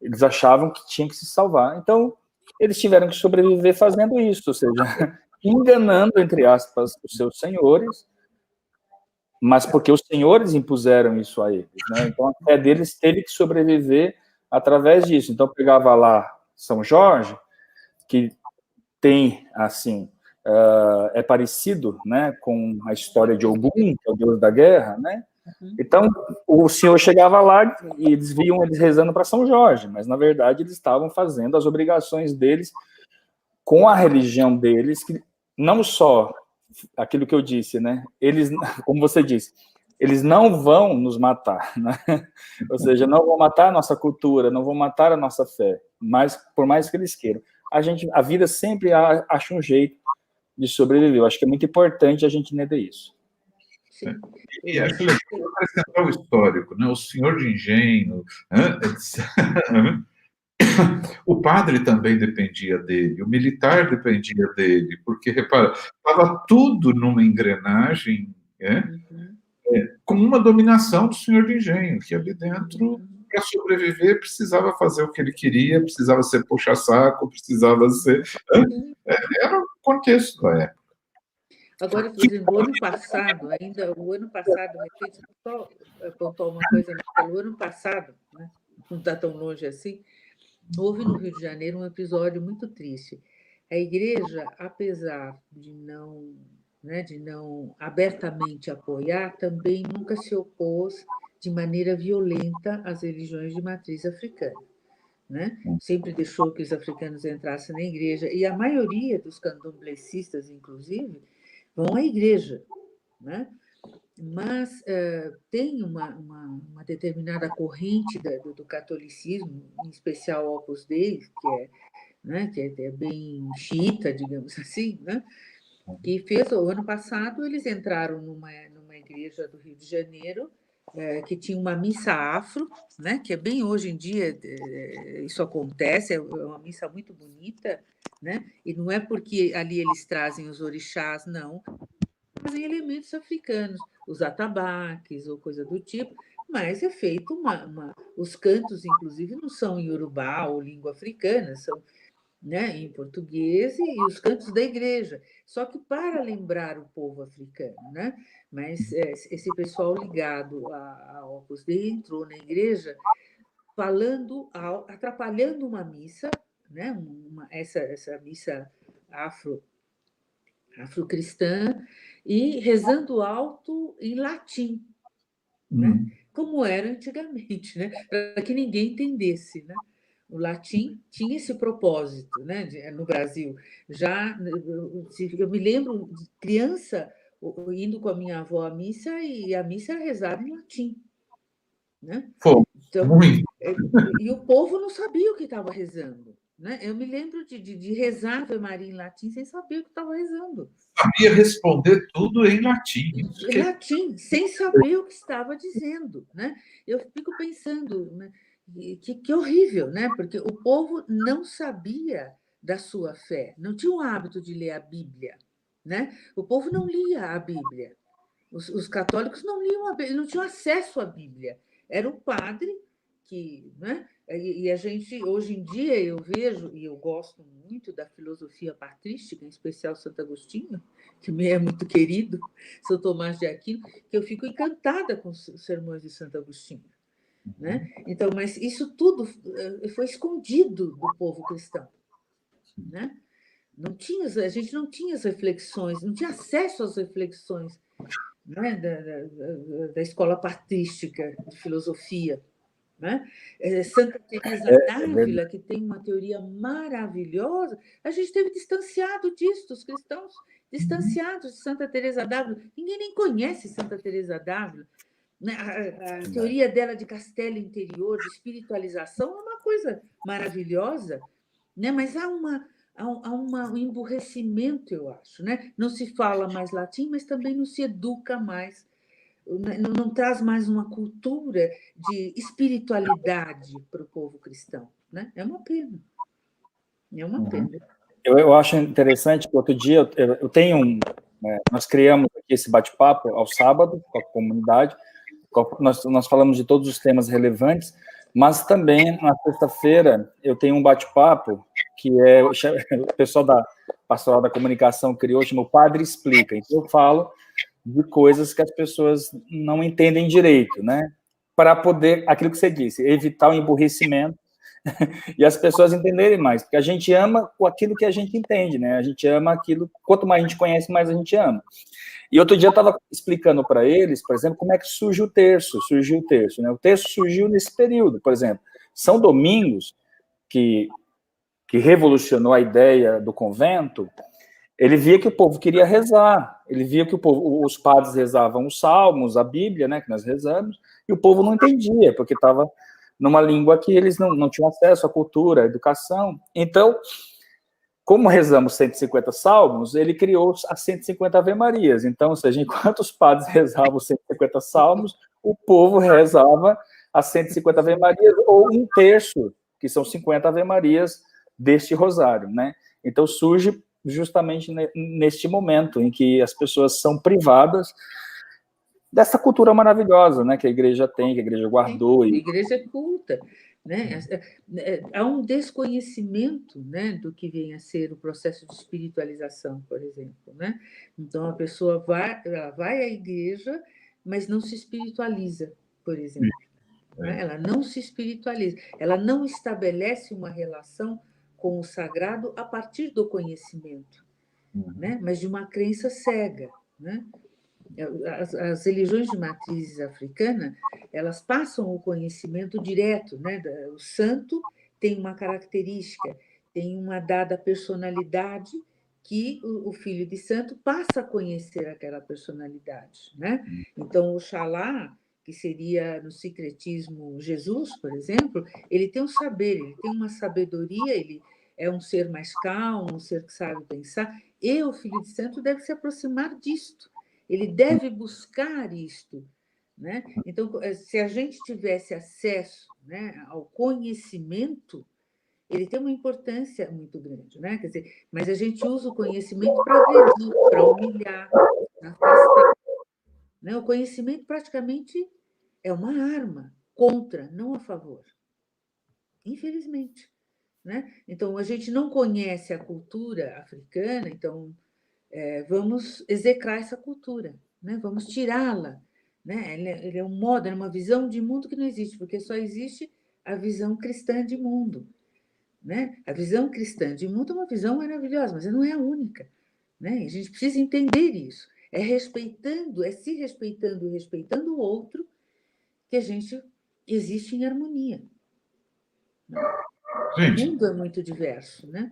eles achavam que tinha que se salvar. Então, eles tiveram que sobreviver fazendo isso, ou seja, enganando, entre aspas, os seus senhores, mas porque os senhores impuseram isso a eles, né? Então, a fé deles teve que sobreviver através disso. Então, pegava lá São Jorge, que tem, assim, é parecido, né, com a história de Ogum, que é o deus da guerra, né? Então, o senhor chegava lá e eles viam eles rezando para São Jorge, mas, na verdade, eles estavam fazendo as obrigações deles com a religião deles, que não só aquilo que eu disse, né? Eles, como você disse, eles não vão nos matar, né? Ou seja, não vão matar a nossa cultura, não vão matar a nossa fé, mas por mais que eles queiram, a vida sempre acha um jeito de sobreviver. Eu acho que é muito importante a gente entender isso. E acho legal acrescentar o histórico, né? O senhor de engenho, o padre também dependia dele, o militar dependia dele, porque, repara, estava tudo numa engrenagem, com uma dominação do senhor de engenho, que ali dentro, para sobreviver, precisava fazer o que ele queria, precisava ser puxa-saco, precisava ser... Era o contexto da época. Agora, por exemplo, o ano passado, repito, só apontar uma coisa, o ano passado, né, não está tão longe assim, houve no Rio de Janeiro um episódio muito triste. A igreja, apesar de não abertamente apoiar, também nunca se opôs de maneira violenta às religiões de matriz africana, né? Sempre deixou que os africanos entrassem na igreja, e a maioria dos candomblecistas, inclusive, vão à igreja, né? Mas tem uma determinada corrente do catolicismo, em especial o Opus Dei, que é bem xiita, digamos assim, né? Que fez, o ano passado, eles entraram numa igreja do Rio de Janeiro, que tinha uma missa afro, né? Que é bem hoje em dia, isso acontece, é uma missa muito bonita, né? E não é porque ali eles trazem os orixás, não, trazem elementos africanos, os atabaques ou coisa do tipo, mas é feito os cantos, inclusive, não são em Yorubá ou língua africana, são, né, em português, e os cantos da igreja, só que para lembrar o povo africano, né? Mas esse pessoal ligado ao Opus Dei entrou na igreja atrapalhando uma missa, né? Essa missa afro-cristã, e rezando alto em latim, né? Como era antigamente, né? Para que ninguém entendesse, né? O latim tinha esse propósito, né? No Brasil. Eu me lembro de criança indo com a minha avó à missa, e a missa era rezada em latim, né? Então, e o povo não sabia o que estava rezando, né? Eu me lembro de rezar Ave Maria em latim sem saber o que estava rezando. Sabia responder tudo em latim. Em latim, sem saber o que estava dizendo, né? Eu fico pensando, né? Que horrível, né? Porque o povo não sabia da sua fé, não tinha o hábito de ler a Bíblia, né? O povo não lia a Bíblia. Os católicos não liam a Bíblia, não tinham acesso à Bíblia. Era o padre que, né? E a gente, hoje em dia, eu vejo, e eu gosto muito da filosofia patrística, em especial Santo Agostinho, que me é muito querido, São Tomás de Aquino, que eu fico encantada com os sermões de Santo Agostinho, né? Então, mas isso tudo foi escondido do povo cristão, né? A gente não tinha as reflexões, não tinha acesso às reflexões, né, da escola patrística de filosofia, né? Santa Teresa d'Ávila, que tem uma teoria maravilhosa, a gente esteve distanciado disso, os cristãos distanciados de Santa Teresa d'Ávila. Ninguém nem conhece Santa Teresa d'Ávila, né? A teoria dela de castelo interior, de espiritualização, é uma coisa maravilhosa, né? Mas há um emburrecimento, eu acho, né? Não se fala mais latim, mas também não se educa mais, não traz mais uma cultura de espiritualidade para o povo cristão, né? É uma pena. É uma pena. Eu acho interessante que outro dia eu tenho nós criamos aqui esse bate-papo ao sábado com a comunidade, nós falamos de todos os temas relevantes, mas também na sexta-feira eu tenho um bate-papo que o pessoal da Pastoral da Comunicação criou, chama o Padre Explica. Então, eu falo de coisas que as pessoas não entendem direito, né? Para poder, aquilo que você disse, evitar o emburrecimento e as pessoas entenderem mais, porque a gente ama aquilo que a gente entende, né? A gente ama aquilo, quanto mais a gente conhece, mais a gente ama. E outro dia eu estava explicando para eles, por exemplo, como é que surgiu o terço, né? O terço surgiu nesse período, por exemplo, São Domingos, que revolucionou a ideia do convento, ele via que o povo queria rezar, ele via que os padres rezavam os salmos, a Bíblia, né, que nós rezamos, e o povo não entendia, porque estava numa língua que eles não tinham acesso à cultura, à educação. Então, como rezamos 150 salmos, ele criou as 150 Ave-Marias. Então, ou seja, enquanto os padres rezavam os 150 salmos, o povo rezava as 150 Ave-Marias, ou um terço, que são 50 Ave-Marias deste rosário, né? Então, surge justamente neste momento em que as pessoas são privadas dessa cultura maravilhosa, né, que a igreja tem, que a igreja guardou. A igreja é culta, né? Há um desconhecimento, né, do que vem a ser o processo de espiritualização, por exemplo, né? Então, a pessoa vai à igreja, mas não se espiritualiza, por exemplo. Né? Ela não se espiritualiza, ela não estabelece uma relação com o sagrado a partir do conhecimento, né? Mas de uma crença cega, né? As religiões de matriz africana, elas passam o conhecimento direto, né? O santo tem uma característica, tem uma dada personalidade que o filho de santo passa a conhecer aquela personalidade, né? Então, Oxalá, que seria no sincretismo Jesus, por exemplo, ele tem um saber, ele tem uma sabedoria, ele é um ser mais calmo, um ser que sabe pensar, e o filho de santo deve se aproximar disto. Ele deve buscar isto, né? Então, se a gente tivesse acesso, né, ao conhecimento, ele tem uma importância muito grande, né? Quer dizer, mas a gente usa o conhecimento para agredir, para humilhar, para afastar, né? O conhecimento praticamente é uma arma contra, não a favor. Infelizmente, né? Então, a gente não conhece a cultura africana, então vamos execrar essa cultura, né? Vamos tirá-la, né? Ele é um modo, é uma visão de mundo que não existe, porque só existe a visão cristã de mundo, né? A visão cristã de mundo é uma visão maravilhosa, mas não é a única, né? A gente precisa entender isso. É se respeitando e respeitando o outro que a gente existe em harmonia. Gente, o mundo é muito diverso, né?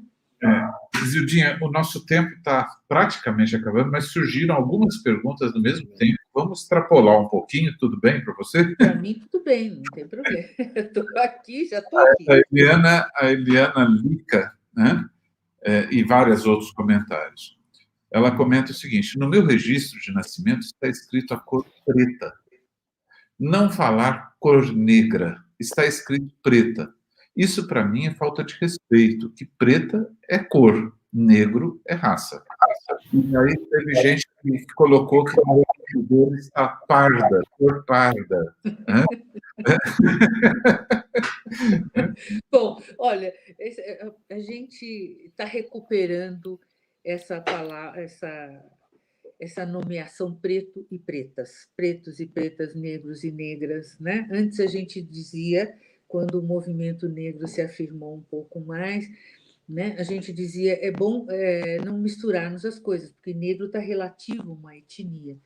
Zildinha, o nosso tempo está praticamente acabando, mas surgiram algumas perguntas no mesmo tempo. Vamos extrapolar um pouquinho, tudo bem para você? Para mim, tudo bem, não tem problema. Estou aqui, já estou aqui. A Eliana Lica, né? E vários outros comentários. Ela comenta o seguinte: no meu registro de nascimento está escrito a cor preta. Não falar cor negra, está escrito preta. Isso, para mim, é falta de respeito, que preta é cor, negro é raça. E aí teve gente que colocou que o dele está parda, cor parda. Né? Bom, olha, a gente está recuperando essa palavra, essa nomeação preto e pretas, pretos e pretas, negros e negras, né? Antes a gente dizia, quando o movimento negro se afirmou um pouco mais, né? A gente dizia, é bom não misturarmos as coisas, porque negro está relativo a uma etnia,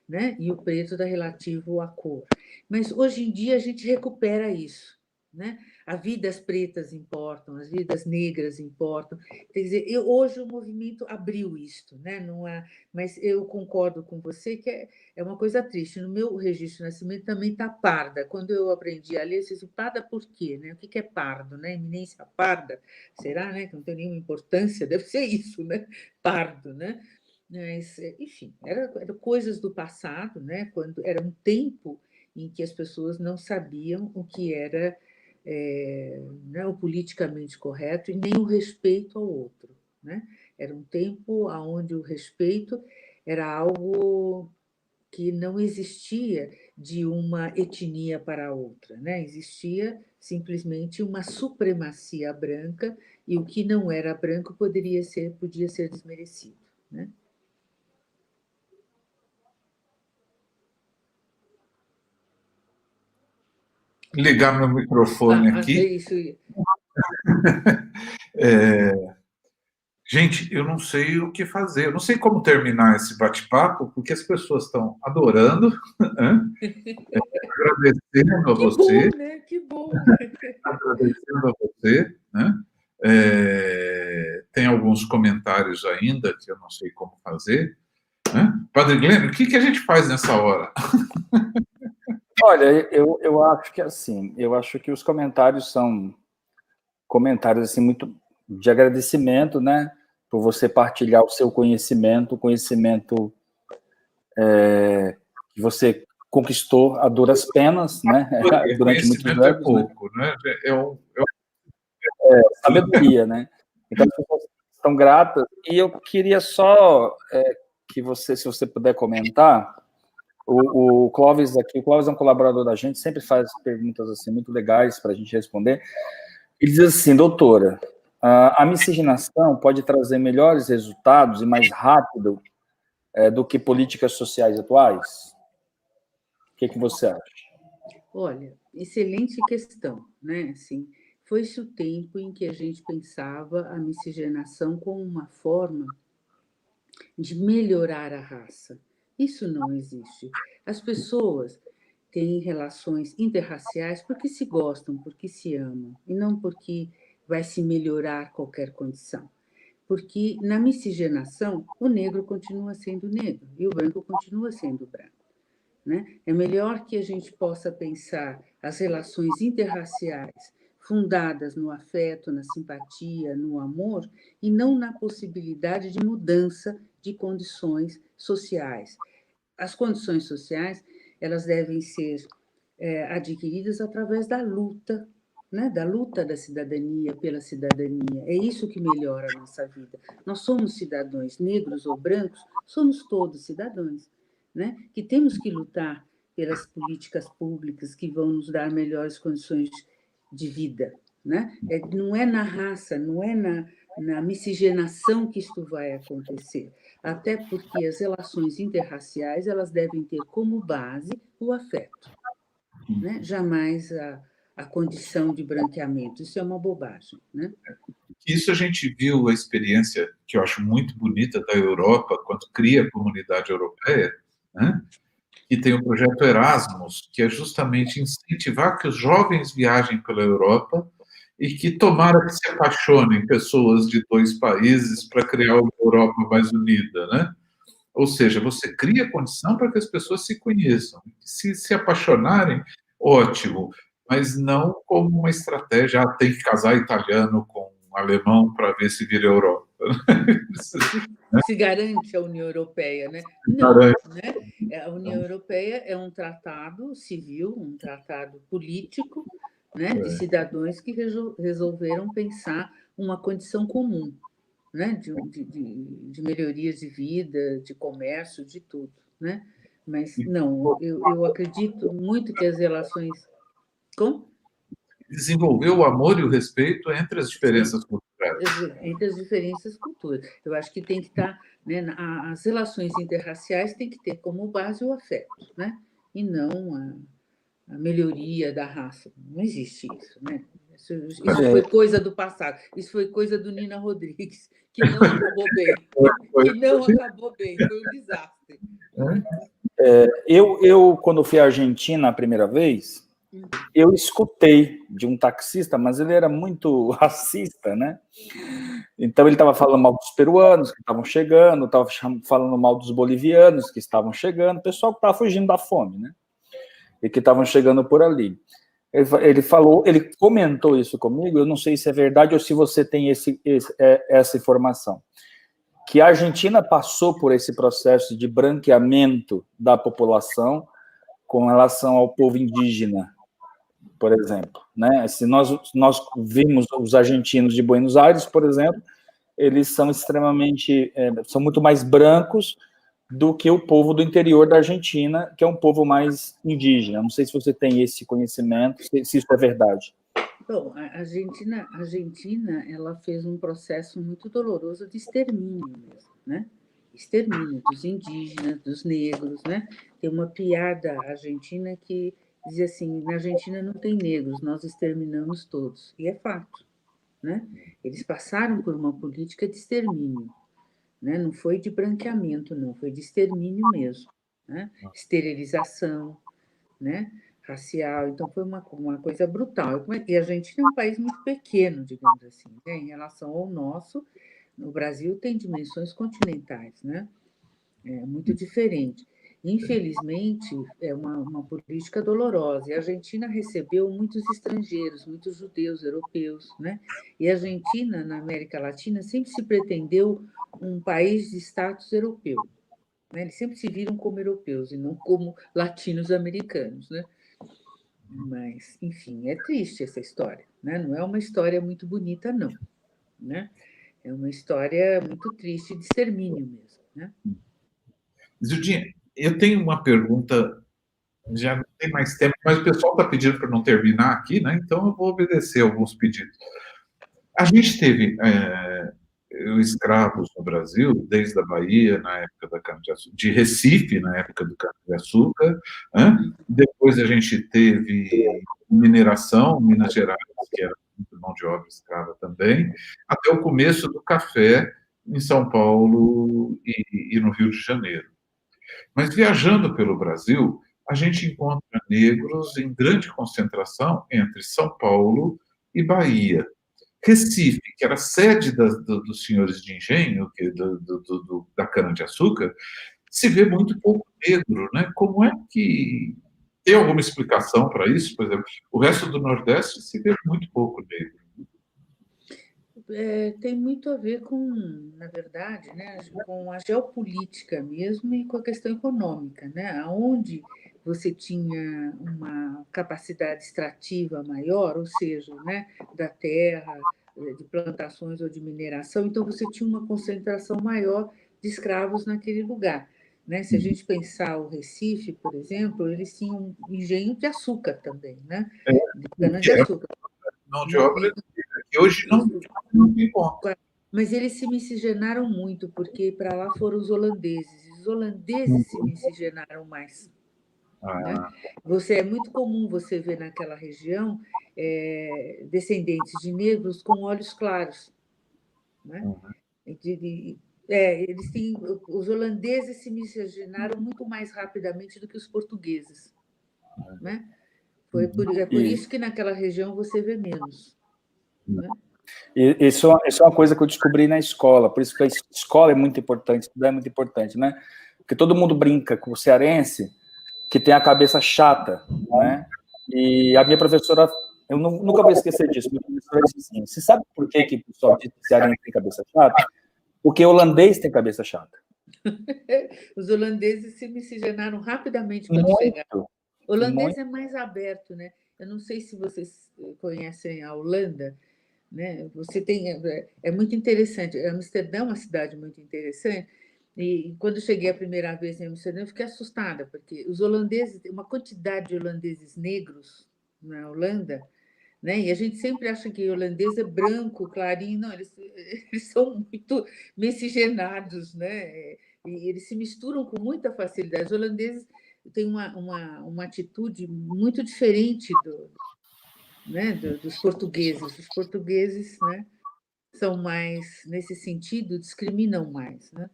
né? E o preto está relativo à cor. Mas hoje em dia a gente recupera isso, né? As vidas pretas importam, as vidas negras importam. Quer dizer, hoje o movimento abriu isto, né? Não é, mas eu concordo com você que é uma coisa triste. No meu registro de nascimento também está parda. Quando eu aprendi a ler, eu disse, parda por quê? Né? O que é pardo? Né? Eminência parda? Será, né? Que não tem nenhuma importância? Deve ser isso, né? Pardo, né? Mas, enfim, eram coisas do passado, né? Quando era um tempo em que as pessoas não sabiam o que era né, o politicamente correto e nem o respeito ao outro, né? Era um tempo onde o respeito era algo que não existia de uma etnia para outra, né? Existia simplesmente uma supremacia branca e o que não era branco podia ser desmerecido, né? Ligar meu microfone aqui. Isso. Gente, eu não sei o que fazer, eu não sei como terminar esse bate-papo, porque as pessoas estão adorando, agradecendo a você. Bom, né? Que bom! Agradecendo a você, né? Tem alguns comentários ainda que eu não sei como fazer. Né? Padre Glênio, o que a gente faz nessa hora? Olha, eu acho que assim, eu acho que os comentários são comentários assim muito de agradecimento, né, por você partilhar o seu conhecimento, o conhecimento que você conquistou a duras penas, né, durante muitos anos. É pouco, né? Sabedoria, né? Então as pessoas estão gratas e eu queria só que você, se você puder comentar. O Clóvis aqui, o Clóvis é um colaborador da gente, sempre faz perguntas assim muito legais para a gente responder. Ele diz assim, doutora, a miscigenação pode trazer melhores resultados e mais rápido do que políticas sociais atuais? O que você acha? Olha, excelente questão, né? Assim, foi-se o tempo em que a gente pensava a miscigenação como uma forma de melhorar a raça. Isso não existe. As pessoas têm relações interraciais porque se gostam, porque se amam, e não porque vai se melhorar qualquer condição. Porque na miscigenação, o negro continua sendo negro e o branco continua sendo branco, né? É melhor que a gente possa pensar as relações interraciais fundadas no afeto, na simpatia, no amor, e não na possibilidade de mudança de condições sociais. As condições sociais, elas devem ser adquiridas através da luta, né? Da luta da cidadania pela cidadania. É isso que melhora a nossa vida. Nós somos cidadãos, negros ou brancos, somos todos cidadãos, né? Que temos que lutar pelas políticas públicas que vão nos dar melhores condições de vida, né? Não é na raça, não é na miscigenação que isto vai acontecer, até porque as relações interraciais elas devem ter como base o afeto, né? Jamais a condição de branqueamento. Isso é uma bobagem, né? Isso a gente viu a experiência que eu acho muito bonita da Europa quando cria a comunidade europeia, né? E tem o projeto Erasmus, que é justamente incentivar que os jovens viajem pela Europa e que tomara que se apaixonem pessoas de dois países para criar uma Europa mais unida, né? Ou seja, você cria condição para que as pessoas se conheçam. Se apaixonarem, ótimo, mas não como uma estratégia, tem que casar italiano com alemão para ver se vira Europa. Se garante a União Europeia, né? Não, né? A União Europeia é um tratado civil, um tratado político, né? De cidadãos que resolveram pensar uma condição comum, né? De melhorias de vida, de comércio, de tudo, né? Mas não, eu acredito muito que as relações... Como? Desenvolver o amor e o respeito entre as diferenças culturais. Entre as diferentes culturas. Eu acho que tem que estar, né, as relações interraciais têm que ter como base o afeto, né? E não a melhoria da raça. Não existe isso, né? Isso foi coisa do passado. Isso foi coisa do Nina Rodrigues, que não acabou bem. Foi um desastre. Eu, quando fui à Argentina a primeira vez, eu escutei de um taxista, mas ele era muito racista, né? Então ele estava falando mal dos peruanos que estavam chegando, estava falando mal dos bolivianos que estavam chegando, pessoal que estava fugindo da fome, né? E que estavam chegando por ali. Ele comentou isso comigo, eu não sei se é verdade ou se você tem essa informação, que a Argentina passou por esse processo de branqueamento da população com relação ao povo indígena, por exemplo, né? Se nós vimos os argentinos de Buenos Aires, por exemplo, eles são extremamente, são muito mais brancos do que o povo do interior da Argentina, que é um povo mais indígena. Não sei se você tem esse conhecimento, se isso é verdade. Bom, a Argentina, ela fez um processo muito doloroso de extermínio mesmo, né? Extermínio dos indígenas, dos negros, né? Tem uma piada argentina que diz assim: na Argentina não tem negros, nós exterminamos todos. E é fato, né? Eles passaram por uma política de extermínio, né? Não foi de branqueamento, não, foi de extermínio mesmo, né? Esterilização, né? Racial, então foi uma coisa brutal. E a Argentina é um país muito pequeno, digamos assim, né? Em relação ao nosso. O Brasil tem dimensões continentais, né? É muito diferente. Infelizmente, é uma política dolorosa. E a Argentina recebeu muitos estrangeiros, muitos judeus, europeus, né? E a Argentina, na América Latina, sempre se pretendeu um país de status europeu, né? Eles sempre se viram como europeus e não como latinos-americanos, né? Mas, enfim, é triste essa história, né? Não é uma história muito bonita, não, né? É uma história muito triste de extermínio mesmo, né? Zildinha, eu tenho uma pergunta, já não tem mais tempo, mas o pessoal está pedindo para não terminar aqui, né? Então eu vou obedecer alguns pedidos. A gente teve escravos no Brasil, desde a Bahia, na época da cana-de-açúcar, de Recife, na época do cana-de-açúcar, né? Depois a gente teve mineração, Minas Gerais, que era muito mão de obra escrava também, até o começo do café em São Paulo e no Rio de Janeiro. Mas viajando pelo Brasil, a gente encontra negros em grande concentração entre São Paulo e Bahia. Recife, que era sede dos senhores de engenho, da cana-de-açúcar, se vê muito pouco negro, né? Como é que... Tem alguma explicação para isso? Por exemplo, o resto do Nordeste se vê muito pouco negro. Tem muito a ver com, na verdade, né, com a geopolítica mesmo e com a questão econômica, né? Onde você tinha uma capacidade extrativa maior, ou seja, né, da terra, de plantações ou de mineração, então você tinha uma concentração maior de escravos naquele lugar, né? Se a gente pensar o Recife, por exemplo, eles tinham um engenho de açúcar também, né? De cana-de-açúcar. Mão de obra que hoje não tem conta. Mas eles se miscigenaram muito, porque para lá foram os holandeses. Os holandeses se miscigenaram mais. Né? É muito comum você ver naquela região descendentes de negros com olhos claros. Né? Os holandeses se miscigenaram muito mais rapidamente do que os portugueses. Né? É por isso que naquela região você vê menos. Né? Isso é uma coisa que eu descobri na escola, por isso que a escola é muito importante, estudar é muito importante, né? Porque todo mundo brinca com o cearense que tem a cabeça chata, né? E a minha professora, eu nunca vou esquecer disso, minha professora disse assim: você sabe por que o pessoal diz que o cearense tem cabeça chata? Porque o holandês tem cabeça chata. Os holandeses se miscigenaram rapidamente quando chegaram. O holandês é mais aberto, né? Eu não sei se vocês conhecem a Holanda, né? Você tem é muito interessante. Amsterdã é uma cidade muito interessante. E quando cheguei a primeira vez em Amsterdã, eu fiquei assustada, porque os holandeses, tem uma quantidade de holandeses negros na Holanda, né? E a gente sempre acha que holandês é branco, clarinho. Não, eles são muito miscigenados, né? E eles se misturam com muita facilidade. Os holandeses têm uma atitude muito diferente dos portugueses. Os portugueses, né, são mais, nesse sentido, discriminam mais. Né?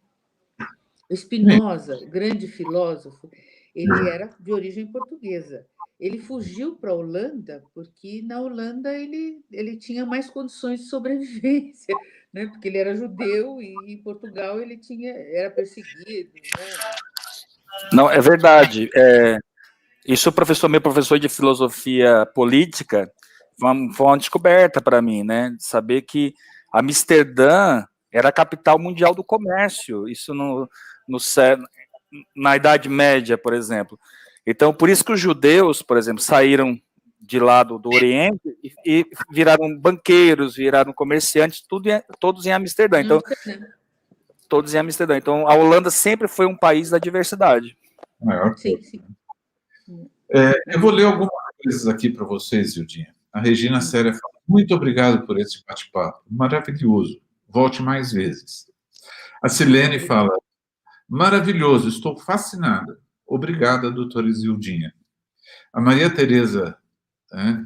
O Spinoza, grande filósofo, ele era de origem portuguesa. Ele fugiu para a Holanda porque na Holanda ele tinha mais condições de sobrevivência, né? Porque ele era judeu e em Portugal ele era perseguido. Né? Não, é verdade. Isso, meu professor de filosofia política, foi uma descoberta para mim, né? De saber que Amsterdã era a capital mundial do comércio. Isso na Idade Média, por exemplo. Então, por isso que os judeus, por exemplo, saíram de lá do Oriente e viraram banqueiros, viraram comerciantes, todos em Amsterdã. Então, todos em Amsterdã. Então, a Holanda sempre foi um país da diversidade. Maior. Sim, sim. Eu vou ler algumas coisas aqui para vocês, Ildinha. A Regina Séria fala, muito obrigado por esse bate-papo, maravilhoso, volte mais vezes. A Silene fala, maravilhoso, estou fascinada. Obrigada, doutora Isildinha. A Maria Tereza,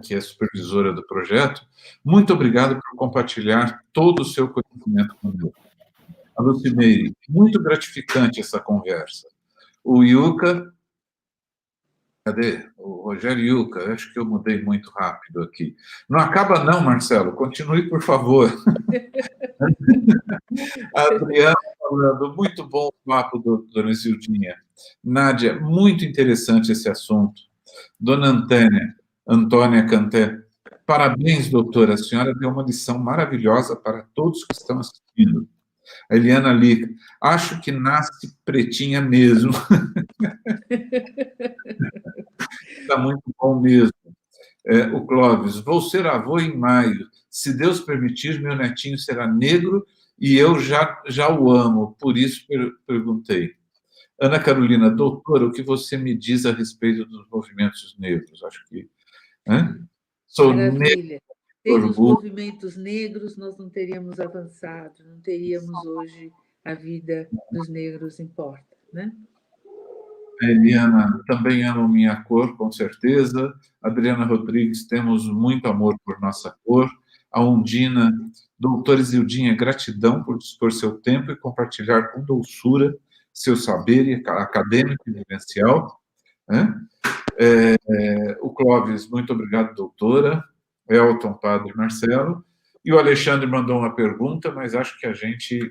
que é supervisora do projeto, muito obrigado por compartilhar todo o seu conhecimento comigo. A Lucimeire, muito gratificante essa conversa. O Yuka, cadê? O Rogério Yuka, acho que eu mudei muito rápido aqui. Não acaba não, Marcelo, continue, por favor. A Adriana falando, muito bom o papo, dona Isildinha. Nádia, muito interessante esse assunto. Dona Antônia Canté, parabéns, doutora, a senhora deu uma lição maravilhosa para todos que estão assistindo. A Eliana Lica, acho que nasce pretinha mesmo. Está muito bom mesmo. O Clóvis, vou ser avô em maio. Se Deus permitir, meu netinho será negro e eu já o amo. Por isso perguntei. Ana Carolina, doutora, o que você me diz a respeito dos movimentos negros? Acho que... Sou Maravilha. Sem os movimentos negros, nós não teríamos avançado, não teríamos hoje a vida dos negros importa, né? Eliana, também amo minha cor, com certeza. Adriana Rodrigues, temos muito amor por nossa cor. A Undina, doutora Isildinha, gratidão por dispor seu tempo e compartilhar com doçura seu saber acadêmico e vivencial. O Clóvis, muito obrigado, doutora. Elton, Padre Marcelo. E o Alexandre mandou uma pergunta, mas acho que a gente...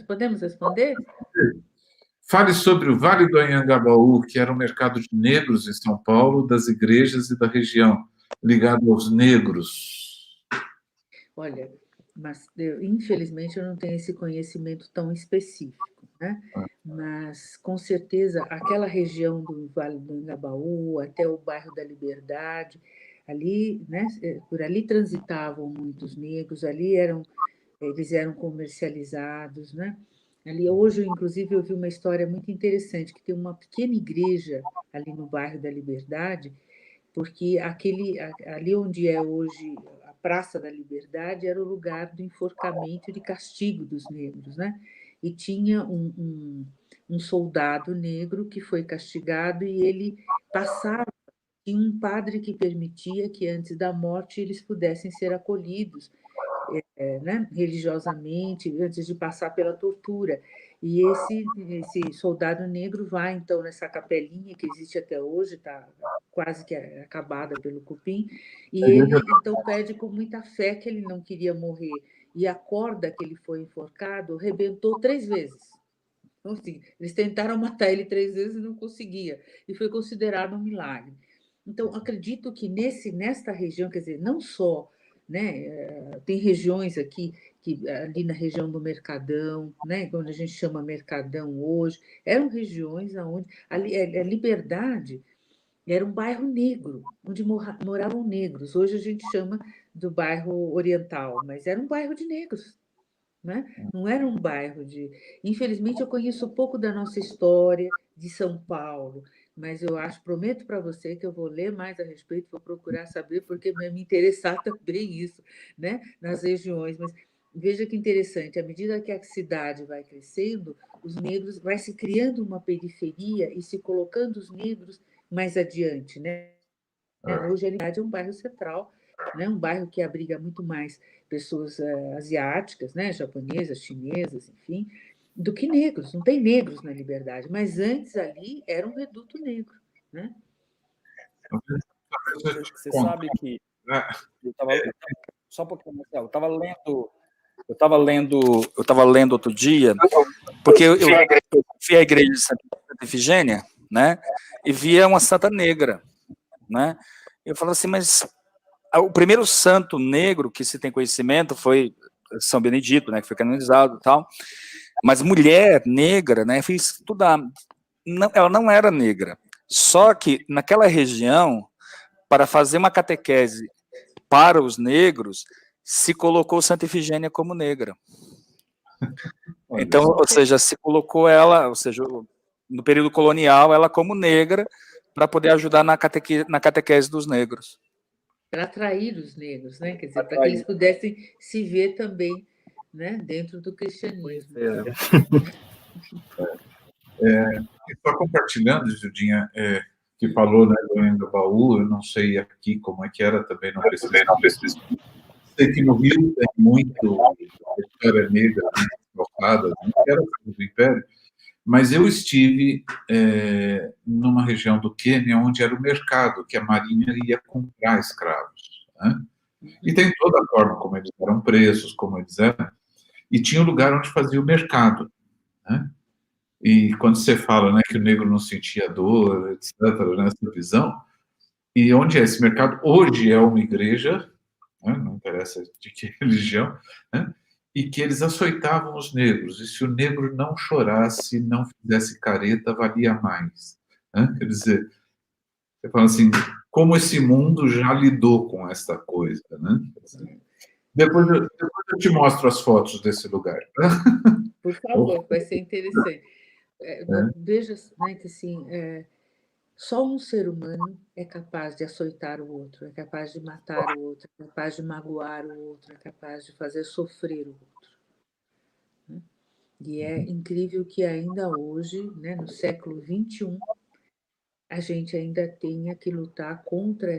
Podemos responder? Fale sobre o Vale do Anhangabaú, que era um mercado de negros em São Paulo, das igrejas e da região, ligado aos negros. Olha, mas infelizmente eu não tenho esse conhecimento tão específico, né? Mas, com certeza, aquela região do Vale do Anhangabaú, até o bairro da Liberdade, ali, né, por ali transitavam muitos negros, eles eram comercializados, né? Ali, hoje, inclusive, eu vi uma história muito interessante, que tem uma pequena igreja ali no bairro da Liberdade, porque ali onde é hoje a Praça da Liberdade era o lugar do enforcamento e de castigo dos negros, né? E tinha um soldado negro que foi castigado e ele passava, tinha um padre que permitia que antes da morte eles pudessem ser acolhidos, né, religiosamente, antes de passar pela tortura. E esse soldado negro vai, então, nessa capelinha que existe até hoje, está quase que acabada pelo cupim, e ele, então, pede com muita fé que ele não queria morrer. E a corda que ele foi enforcado rebentou 3 vezes. Então, assim, eles tentaram matar ele 3 vezes e não conseguia. E foi considerado um milagre. Então, acredito que nesta região, quer dizer, não só... né? Tem regiões aqui, ali na região do Mercadão, né? Onde a gente chama Mercadão hoje, eram regiões onde a Liberdade era um bairro negro, onde moravam negros. Hoje a gente chama do bairro Oriental, mas era um bairro de negros, né? Não era um bairro de... Infelizmente, eu conheço pouco da nossa história de São Paulo, mas eu prometo para você que eu vou ler mais a respeito, vou procurar saber, porque vai me interessar também isso, né? Nas regiões. Mas veja que interessante, à medida que a cidade vai crescendo, os negros, vai se criando uma periferia e se colocando os negros mais adiante, né? Hoje, a Liberdade é um bairro central, né? Um bairro que abriga muito mais pessoas asiáticas, né? Japonesas, chinesas, enfim, do que negros. Não tem negros na Liberdade, mas antes ali era um reduto negro, né? Você sabe que só um pouquinho, Marcelo, eu estava lendo outro dia, porque eu fui à igreja de Santa Efigênia, né? E via uma santa negra, né? Eu falo assim, mas o primeiro santo negro que se tem conhecimento foi São Benedito, né? Que foi canonizado e tal. Mas mulher negra, né? Fui estudar. Não, ela não era negra. Só que naquela região, para fazer uma catequese para os negros, se colocou Santa Efigênia como negra, Então, ou seja, se colocou ela, ou seja, no período colonial, ela como negra, para poder ajudar na catequese dos negros. Para atrair os negros, né? Quer dizer, para que eles pudessem se ver também, né, dentro do cristianismo. Só compartilhando, Judinha, que falou, né, do Engabaú, eu não sei aqui como é que era, também não pesquisei. Sei que no Rio tem muito história negra, calçada, que era do Império, mas eu estive numa região do Quênia onde era o mercado, que a marinha ia comprar escravos, né? E tem toda a forma como eles eram presos, como eles eram, e tinha um lugar onde fazia o mercado, né? E quando você fala, né, que o negro não sentia dor, etc., nessa visão, e onde é esse mercado? Hoje é uma igreja, né, não interessa de que religião, né, e que eles açoitavam os negros, e se o negro não chorasse, não fizesse careta, valia mais. Né? Quer dizer, você fala assim, como esse mundo já lidou com essa coisa, né? Depois eu te mostro as fotos desse lugar. Por favor, vai ser interessante. Veja, né, que assim, só um ser humano é capaz de açoitar o outro, é capaz de matar o outro, é capaz de magoar o outro, é capaz de fazer sofrer o outro. Né? E é incrível que ainda hoje, né, no século XXI, a gente ainda tenha que lutar contra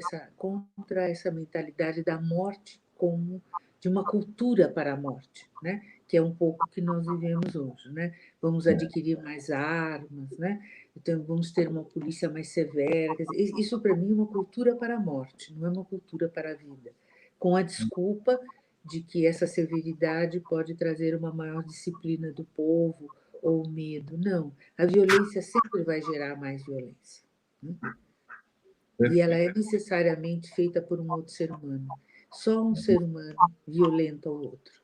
essa mentalidade da morte como de uma cultura para a morte, né? Que é um pouco que nós vivemos hoje, né? Vamos adquirir mais armas, né? Então vamos ter uma polícia mais severa. Isso para mim é uma cultura para a morte, não é uma cultura para a vida. Com a desculpa de que essa severidade pode trazer uma maior disciplina do povo ou medo. Não, a violência sempre vai gerar mais violência. E ela é necessariamente feita por um outro ser humano. Só um ser humano violenta o outro.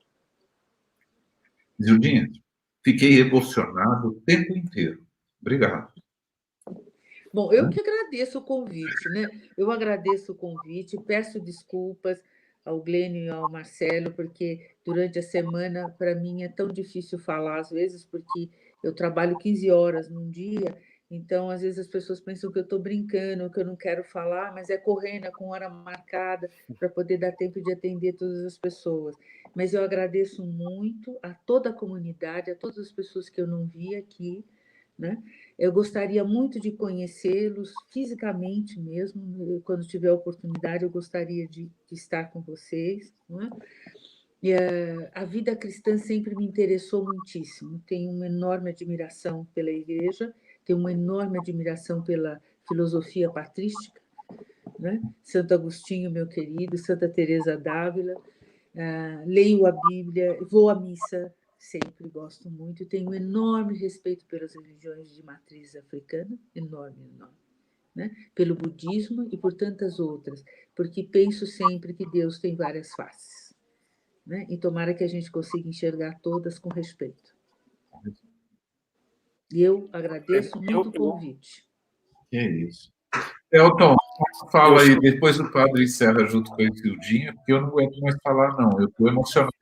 Zildinha, fiquei emocionado o tempo inteiro. Obrigado. Bom, eu que agradeço o convite, né? Eu agradeço o convite, peço desculpas ao Glênio e ao Marcelo, porque durante a semana, para mim, é tão difícil falar, às vezes, porque eu trabalho 15 horas num dia, então, às vezes, as pessoas pensam que eu estou brincando, que eu não quero falar, mas é correndo, é com hora marcada, para poder dar tempo de atender todas as pessoas. Mas eu agradeço muito a toda a comunidade, a todas as pessoas que eu não vi aqui, né? Eu gostaria muito de conhecê-los fisicamente mesmo, quando tiver a oportunidade, eu gostaria de estar com vocês. Não é? E a vida cristã sempre me interessou muitíssimo, tenho uma enorme admiração pela igreja, tenho uma enorme admiração pela filosofia patrística, né? Santo Agostinho, meu querido, Santa Teresa d'Ávila, leio a Bíblia, vou à missa, sempre gosto muito, e tenho um enorme respeito pelas religiões de matriz africana, enorme, né? Pelo budismo e por tantas outras, porque penso sempre que Deus tem várias faces, né? E tomara que a gente consiga enxergar todas com respeito. E eu agradeço muito o convite. É isso. Elton, fala aí, depois o padre encerra junto com a Isildinha, porque eu não aguento mais falar, não, eu estou emocionado.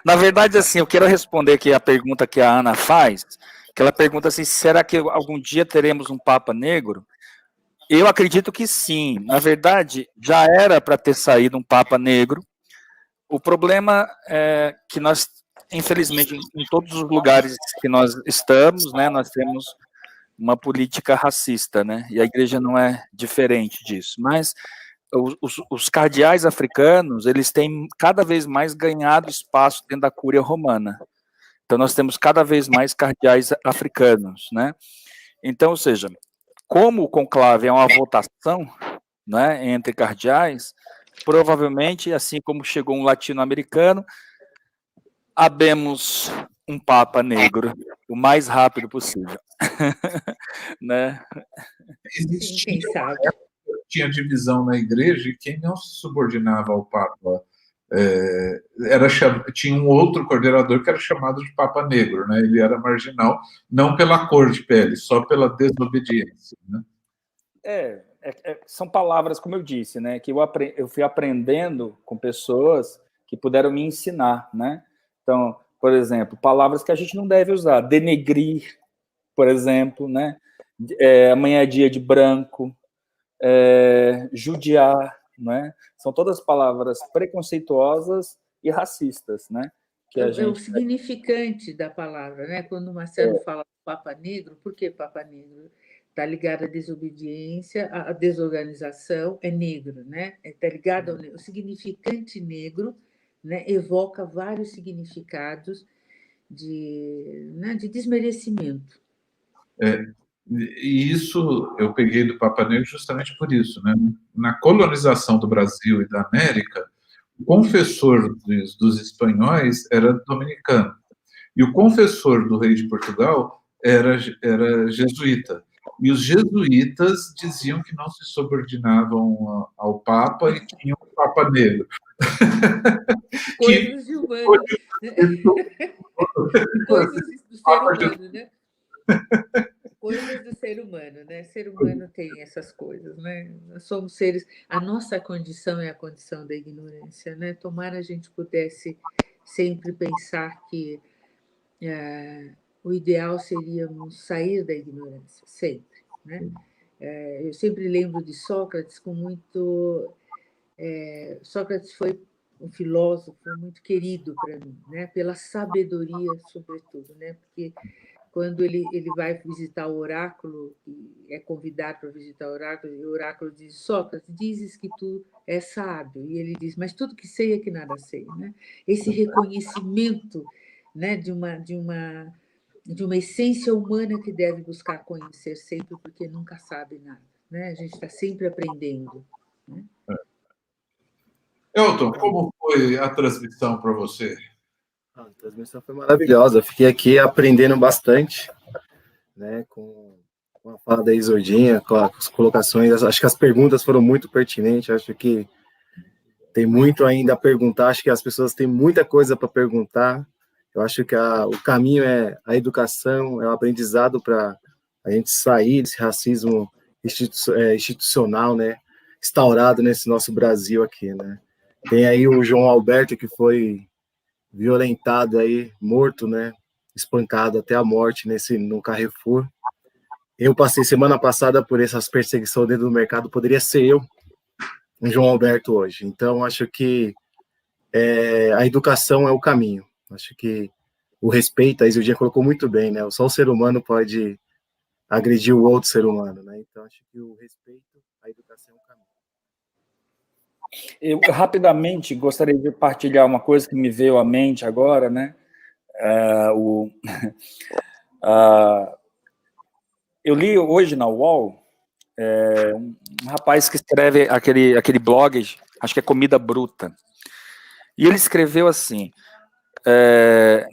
Na verdade, assim, eu quero responder aqui a pergunta que a Ana faz, que ela pergunta assim, será que algum dia teremos um Papa Negro? Eu acredito que sim. Na verdade, já era para ter saído um Papa Negro. O problema é que nós, infelizmente, em todos os lugares que nós estamos, né, nós temos uma política racista, né, e a igreja não é diferente disso. Mas os cardeais africanos, eles têm cada vez mais ganhado espaço dentro da Cúria Romana. Então, nós temos cada vez mais cardeais africanos, né? Então, ou seja, como o conclave é uma votação, né, entre cardeais, provavelmente, assim como chegou um latino-americano, habemos um Papa negro o mais rápido possível. Né? Tinha divisão na igreja e quem não se subordinava ao Papa tinha um outro coordenador que era chamado de Papa Negro, né? Ele era marginal, não pela cor de pele, só pela desobediência. Né? São palavras, como eu disse, né? Que eu fui aprendendo com pessoas que puderam me ensinar, né? Então, por exemplo, palavras que a gente não deve usar, denegrir, por exemplo, né? Amanhã é dia de branco, judiar, né? São todas palavras preconceituosas e racistas, né? Que a gente... o significante da palavra, né? Quando o Marcelo fala Papa Negro, por que Papa Negro? Está ligado à desobediência, à desorganização, é negro, né? Está ligado ao significante negro, né? Evoca vários significados de desmerecimento. E isso eu peguei do Papa Negro justamente por isso, né? Na colonização do Brasil e da América, o confessor dos espanhóis era dominicano e o confessor do rei de Portugal era jesuíta. E os jesuítas diziam que não se subordinavam ao Papa e tinham o Papa Negro. Coisas de humano. Coisas do ser humano, né? Coisas do ser humano, né? O ser humano tem essas coisas, né? Nós somos seres... A nossa condição é a condição da ignorância, né? Tomara a gente pudesse sempre pensar que o ideal seria sair da ignorância, sempre, né? Eu sempre lembro de Sócrates com muito... Sócrates foi um filósofo muito querido para mim, né? Pela sabedoria, sobretudo, né? Porque quando ele vai visitar o oráculo, e é convidado para visitar o oráculo diz: Sócrates, dizes que tu és sábio. E ele diz: mas tudo que sei é que nada sei. Né? Esse reconhecimento, né, de uma essência humana que deve buscar conhecer sempre, porque nunca sabe nada. Né? A gente está sempre aprendendo. Né? Elton, como foi a transmissão para você? A transmissão foi maravilhosa. Fiquei aqui aprendendo bastante, né, com a fala da Isordinha, com as colocações. Acho que as perguntas foram muito pertinentes. Acho que tem muito ainda a perguntar. Acho que as pessoas têm muita coisa para perguntar. Eu acho que o caminho é a educação, é o aprendizado para a gente sair desse racismo institucional, né, instaurado nesse nosso Brasil aqui, né. Tem aí o João Alberto, que foi violentado aí, morto, né, espancado até a morte no Carrefour. Eu passei semana passada por essas perseguições dentro do mercado, poderia ser eu, um João Alberto hoje. Então, acho que a educação é o caminho. Acho que o respeito, a Isildinha colocou muito bem, né, só o ser humano pode agredir o outro ser humano, né, então acho que o respeito, a educação é o caminho. Eu rapidamente gostaria de partilhar uma coisa que me veio à mente agora, né? Eu li hoje na UOL um rapaz que escreve aquele blog, acho que é Comida Bruta, e ele escreveu assim: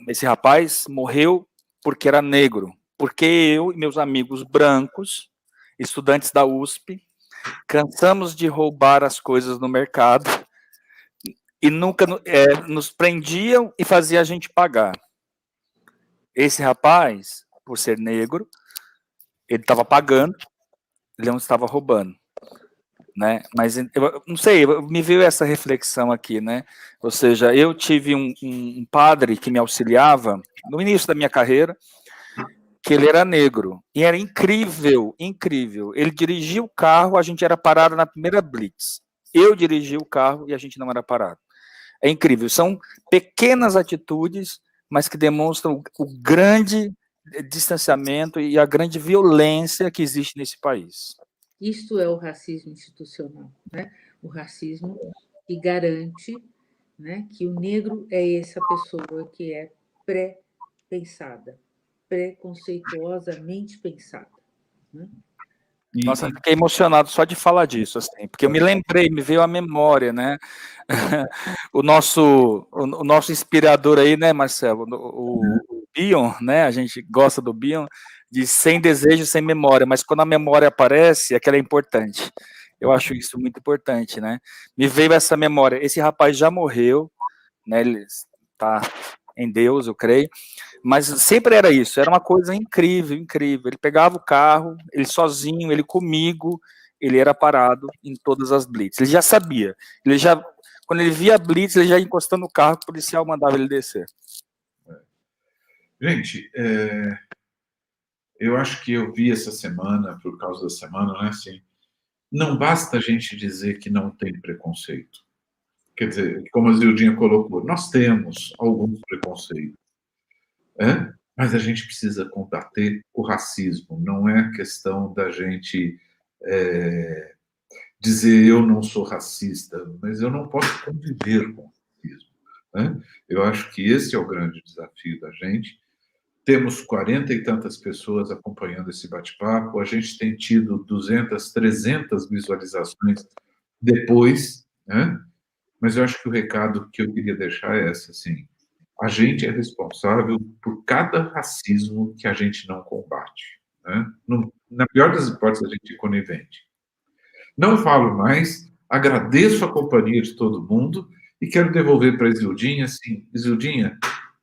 esse rapaz morreu porque era negro, porque eu e meus amigos brancos, estudantes da USP, cansamos de roubar as coisas no mercado e nunca nos prendiam e fazia a gente pagar. Esse rapaz, por ser negro, ele estava pagando, ele não estava roubando, né? Mas eu não sei, me veio essa reflexão aqui, né? Ou seja, eu tive um padre que me auxiliava no início da minha carreira, que ele era negro, e era incrível, incrível. Ele dirigia o carro, a gente era parado na primeira blitz. Eu dirigia o carro e a gente não era parado. É incrível, são pequenas atitudes, mas que demonstram o grande distanciamento e a grande violência que existe nesse país. Isto é o racismo institucional, né? O racismo que garante, né, que o negro é essa pessoa que é pré-pensada, preconceituosamente pensada. Né? Nossa, fiquei emocionado só de falar disso, assim, porque eu me lembrei, me veio à memória, né? o nosso inspirador aí, né, Marcelo? O Bion, né? A gente gosta do Bion, diz sem desejo, sem memória, mas quando a memória aparece, é que ela é importante. Eu acho isso muito importante, né? Me veio essa memória. Esse rapaz já morreu, né? Ele está em Deus, eu creio. Mas sempre era isso, era uma coisa incrível, incrível. Ele pegava o carro, ele sozinho, ele comigo, ele era parado em todas as blitz. Ele já sabia. Quando ele via a blitz, ele já ia encostando no carro, o policial mandava ele descer. Gente, eu acho que eu vi essa semana, por causa da semana, né, assim, não basta a gente dizer que não tem preconceito. Quer dizer, como a Zildinha colocou, nós temos alguns preconceitos, mas a gente precisa combater o racismo. Não é questão da gente dizer eu não sou racista, mas eu não posso conviver com o racismo. Né? Eu acho que esse é o grande desafio da gente. Temos 40 e tantas pessoas acompanhando esse bate-papo, a gente tem tido 200, 300 visualizações depois, né? Mas eu acho que o recado que eu queria deixar é esse, assim, a gente é responsável por cada racismo que a gente não combate. Né? Na pior das hipóteses, a gente é conivente. Não falo mais, agradeço a companhia de todo mundo e quero devolver para a Isildinha, assim, Isildinha,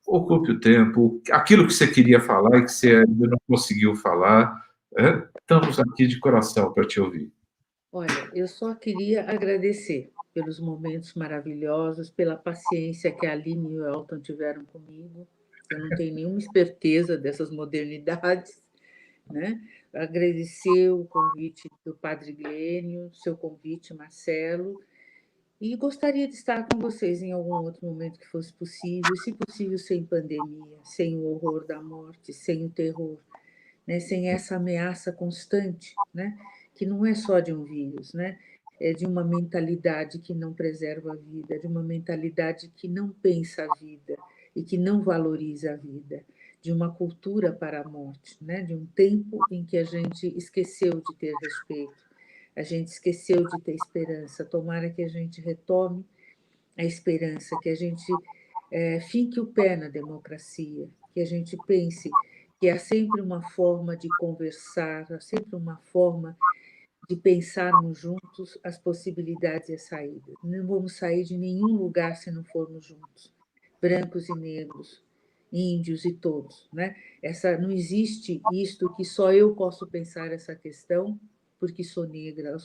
ocupe o tempo, aquilo que você queria falar e que você ainda não conseguiu falar, estamos aqui de coração para te ouvir. Olha, eu só queria agradecer pelos momentos maravilhosos, pela paciência que a Aline e o Elton tiveram comigo. Eu não tenho nenhuma esperteza dessas modernidades, né? Agradecer o convite do Padre Glênio, seu convite, Marcelo, e gostaria de estar com vocês em algum outro momento que fosse possível, se possível sem pandemia, sem o horror da morte, sem o terror, né? Sem essa ameaça constante, né? Que não é só de um vírus, né? É de uma mentalidade que não preserva a vida, de uma mentalidade que não pensa a vida e que não valoriza a vida, de uma cultura para a morte, né? De um tempo em que a gente esqueceu de ter respeito, a gente esqueceu de ter esperança. Tomara que a gente retome a esperança, que a gente finque o pé na democracia, que a gente pense que há sempre uma forma de conversar, há sempre uma forma de pensarmos juntos as possibilidades e as saídas. Não vamos sair de nenhum lugar se não formos juntos, brancos e negros, índios e todos, né? Não existe isto que só eu posso pensar essa questão porque sou negra,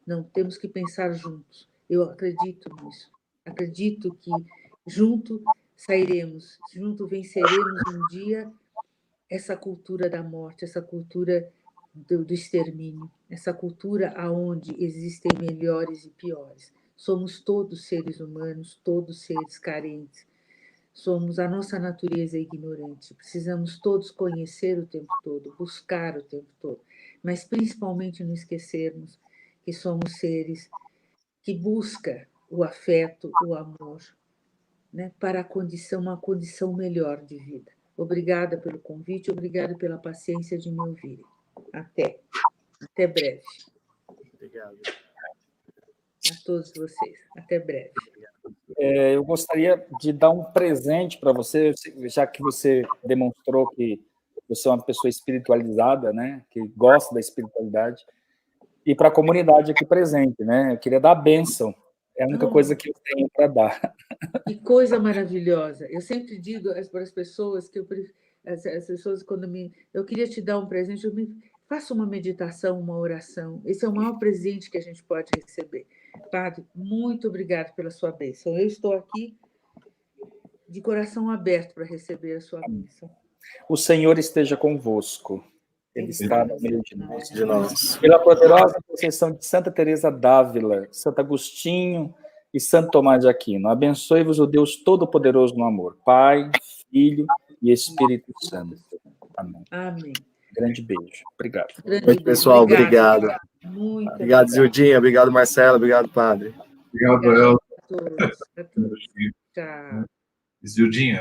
não, temos que pensar juntos. Eu acredito nisso. Acredito que junto sairemos, junto venceremos um dia essa cultura da morte, essa cultura do extermínio, essa cultura aonde existem melhores e piores. Somos todos seres humanos, todos seres carentes. A nossa natureza é ignorante. Precisamos todos conhecer o tempo todo, buscar o tempo todo, mas principalmente não esquecermos que somos seres que buscam o afeto, o amor, né, para uma condição melhor de vida. Obrigada pelo convite, obrigada pela paciência de me ouvirem. Até breve. Obrigado. A todos vocês. Até breve. Eu gostaria de dar um presente para você, já que você demonstrou que você é uma pessoa espiritualizada, né, que gosta da espiritualidade, e para a comunidade aqui presente, né? Eu queria dar a bênção. É a única coisa que eu tenho para dar. Que coisa maravilhosa. Eu sempre digo para as pessoas que as pessoas quando eu queria te dar um presente, faça uma meditação, uma oração. Esse é o maior presente que a gente pode receber. Padre, muito obrigado pela sua bênção. Eu estou aqui de coração aberto para receber a sua bênção. O Senhor esteja convosco. Ele está no meio de nós. Pela poderosa intercessão de Santa Teresa d'Ávila, Santo Agostinho e Santo Tomás de Aquino, abençoe-vos o Deus Todo-Poderoso no amor, Pai, Filho e Espírito Santo. Amém. Amém. Grande beijo. Obrigado. Muito, pessoal. Obrigado. Muito obrigado, Zildinha. Obrigado, Marcelo. Obrigado, Padre. Obrigado, Elton. A todos. Tchau. Zildinha.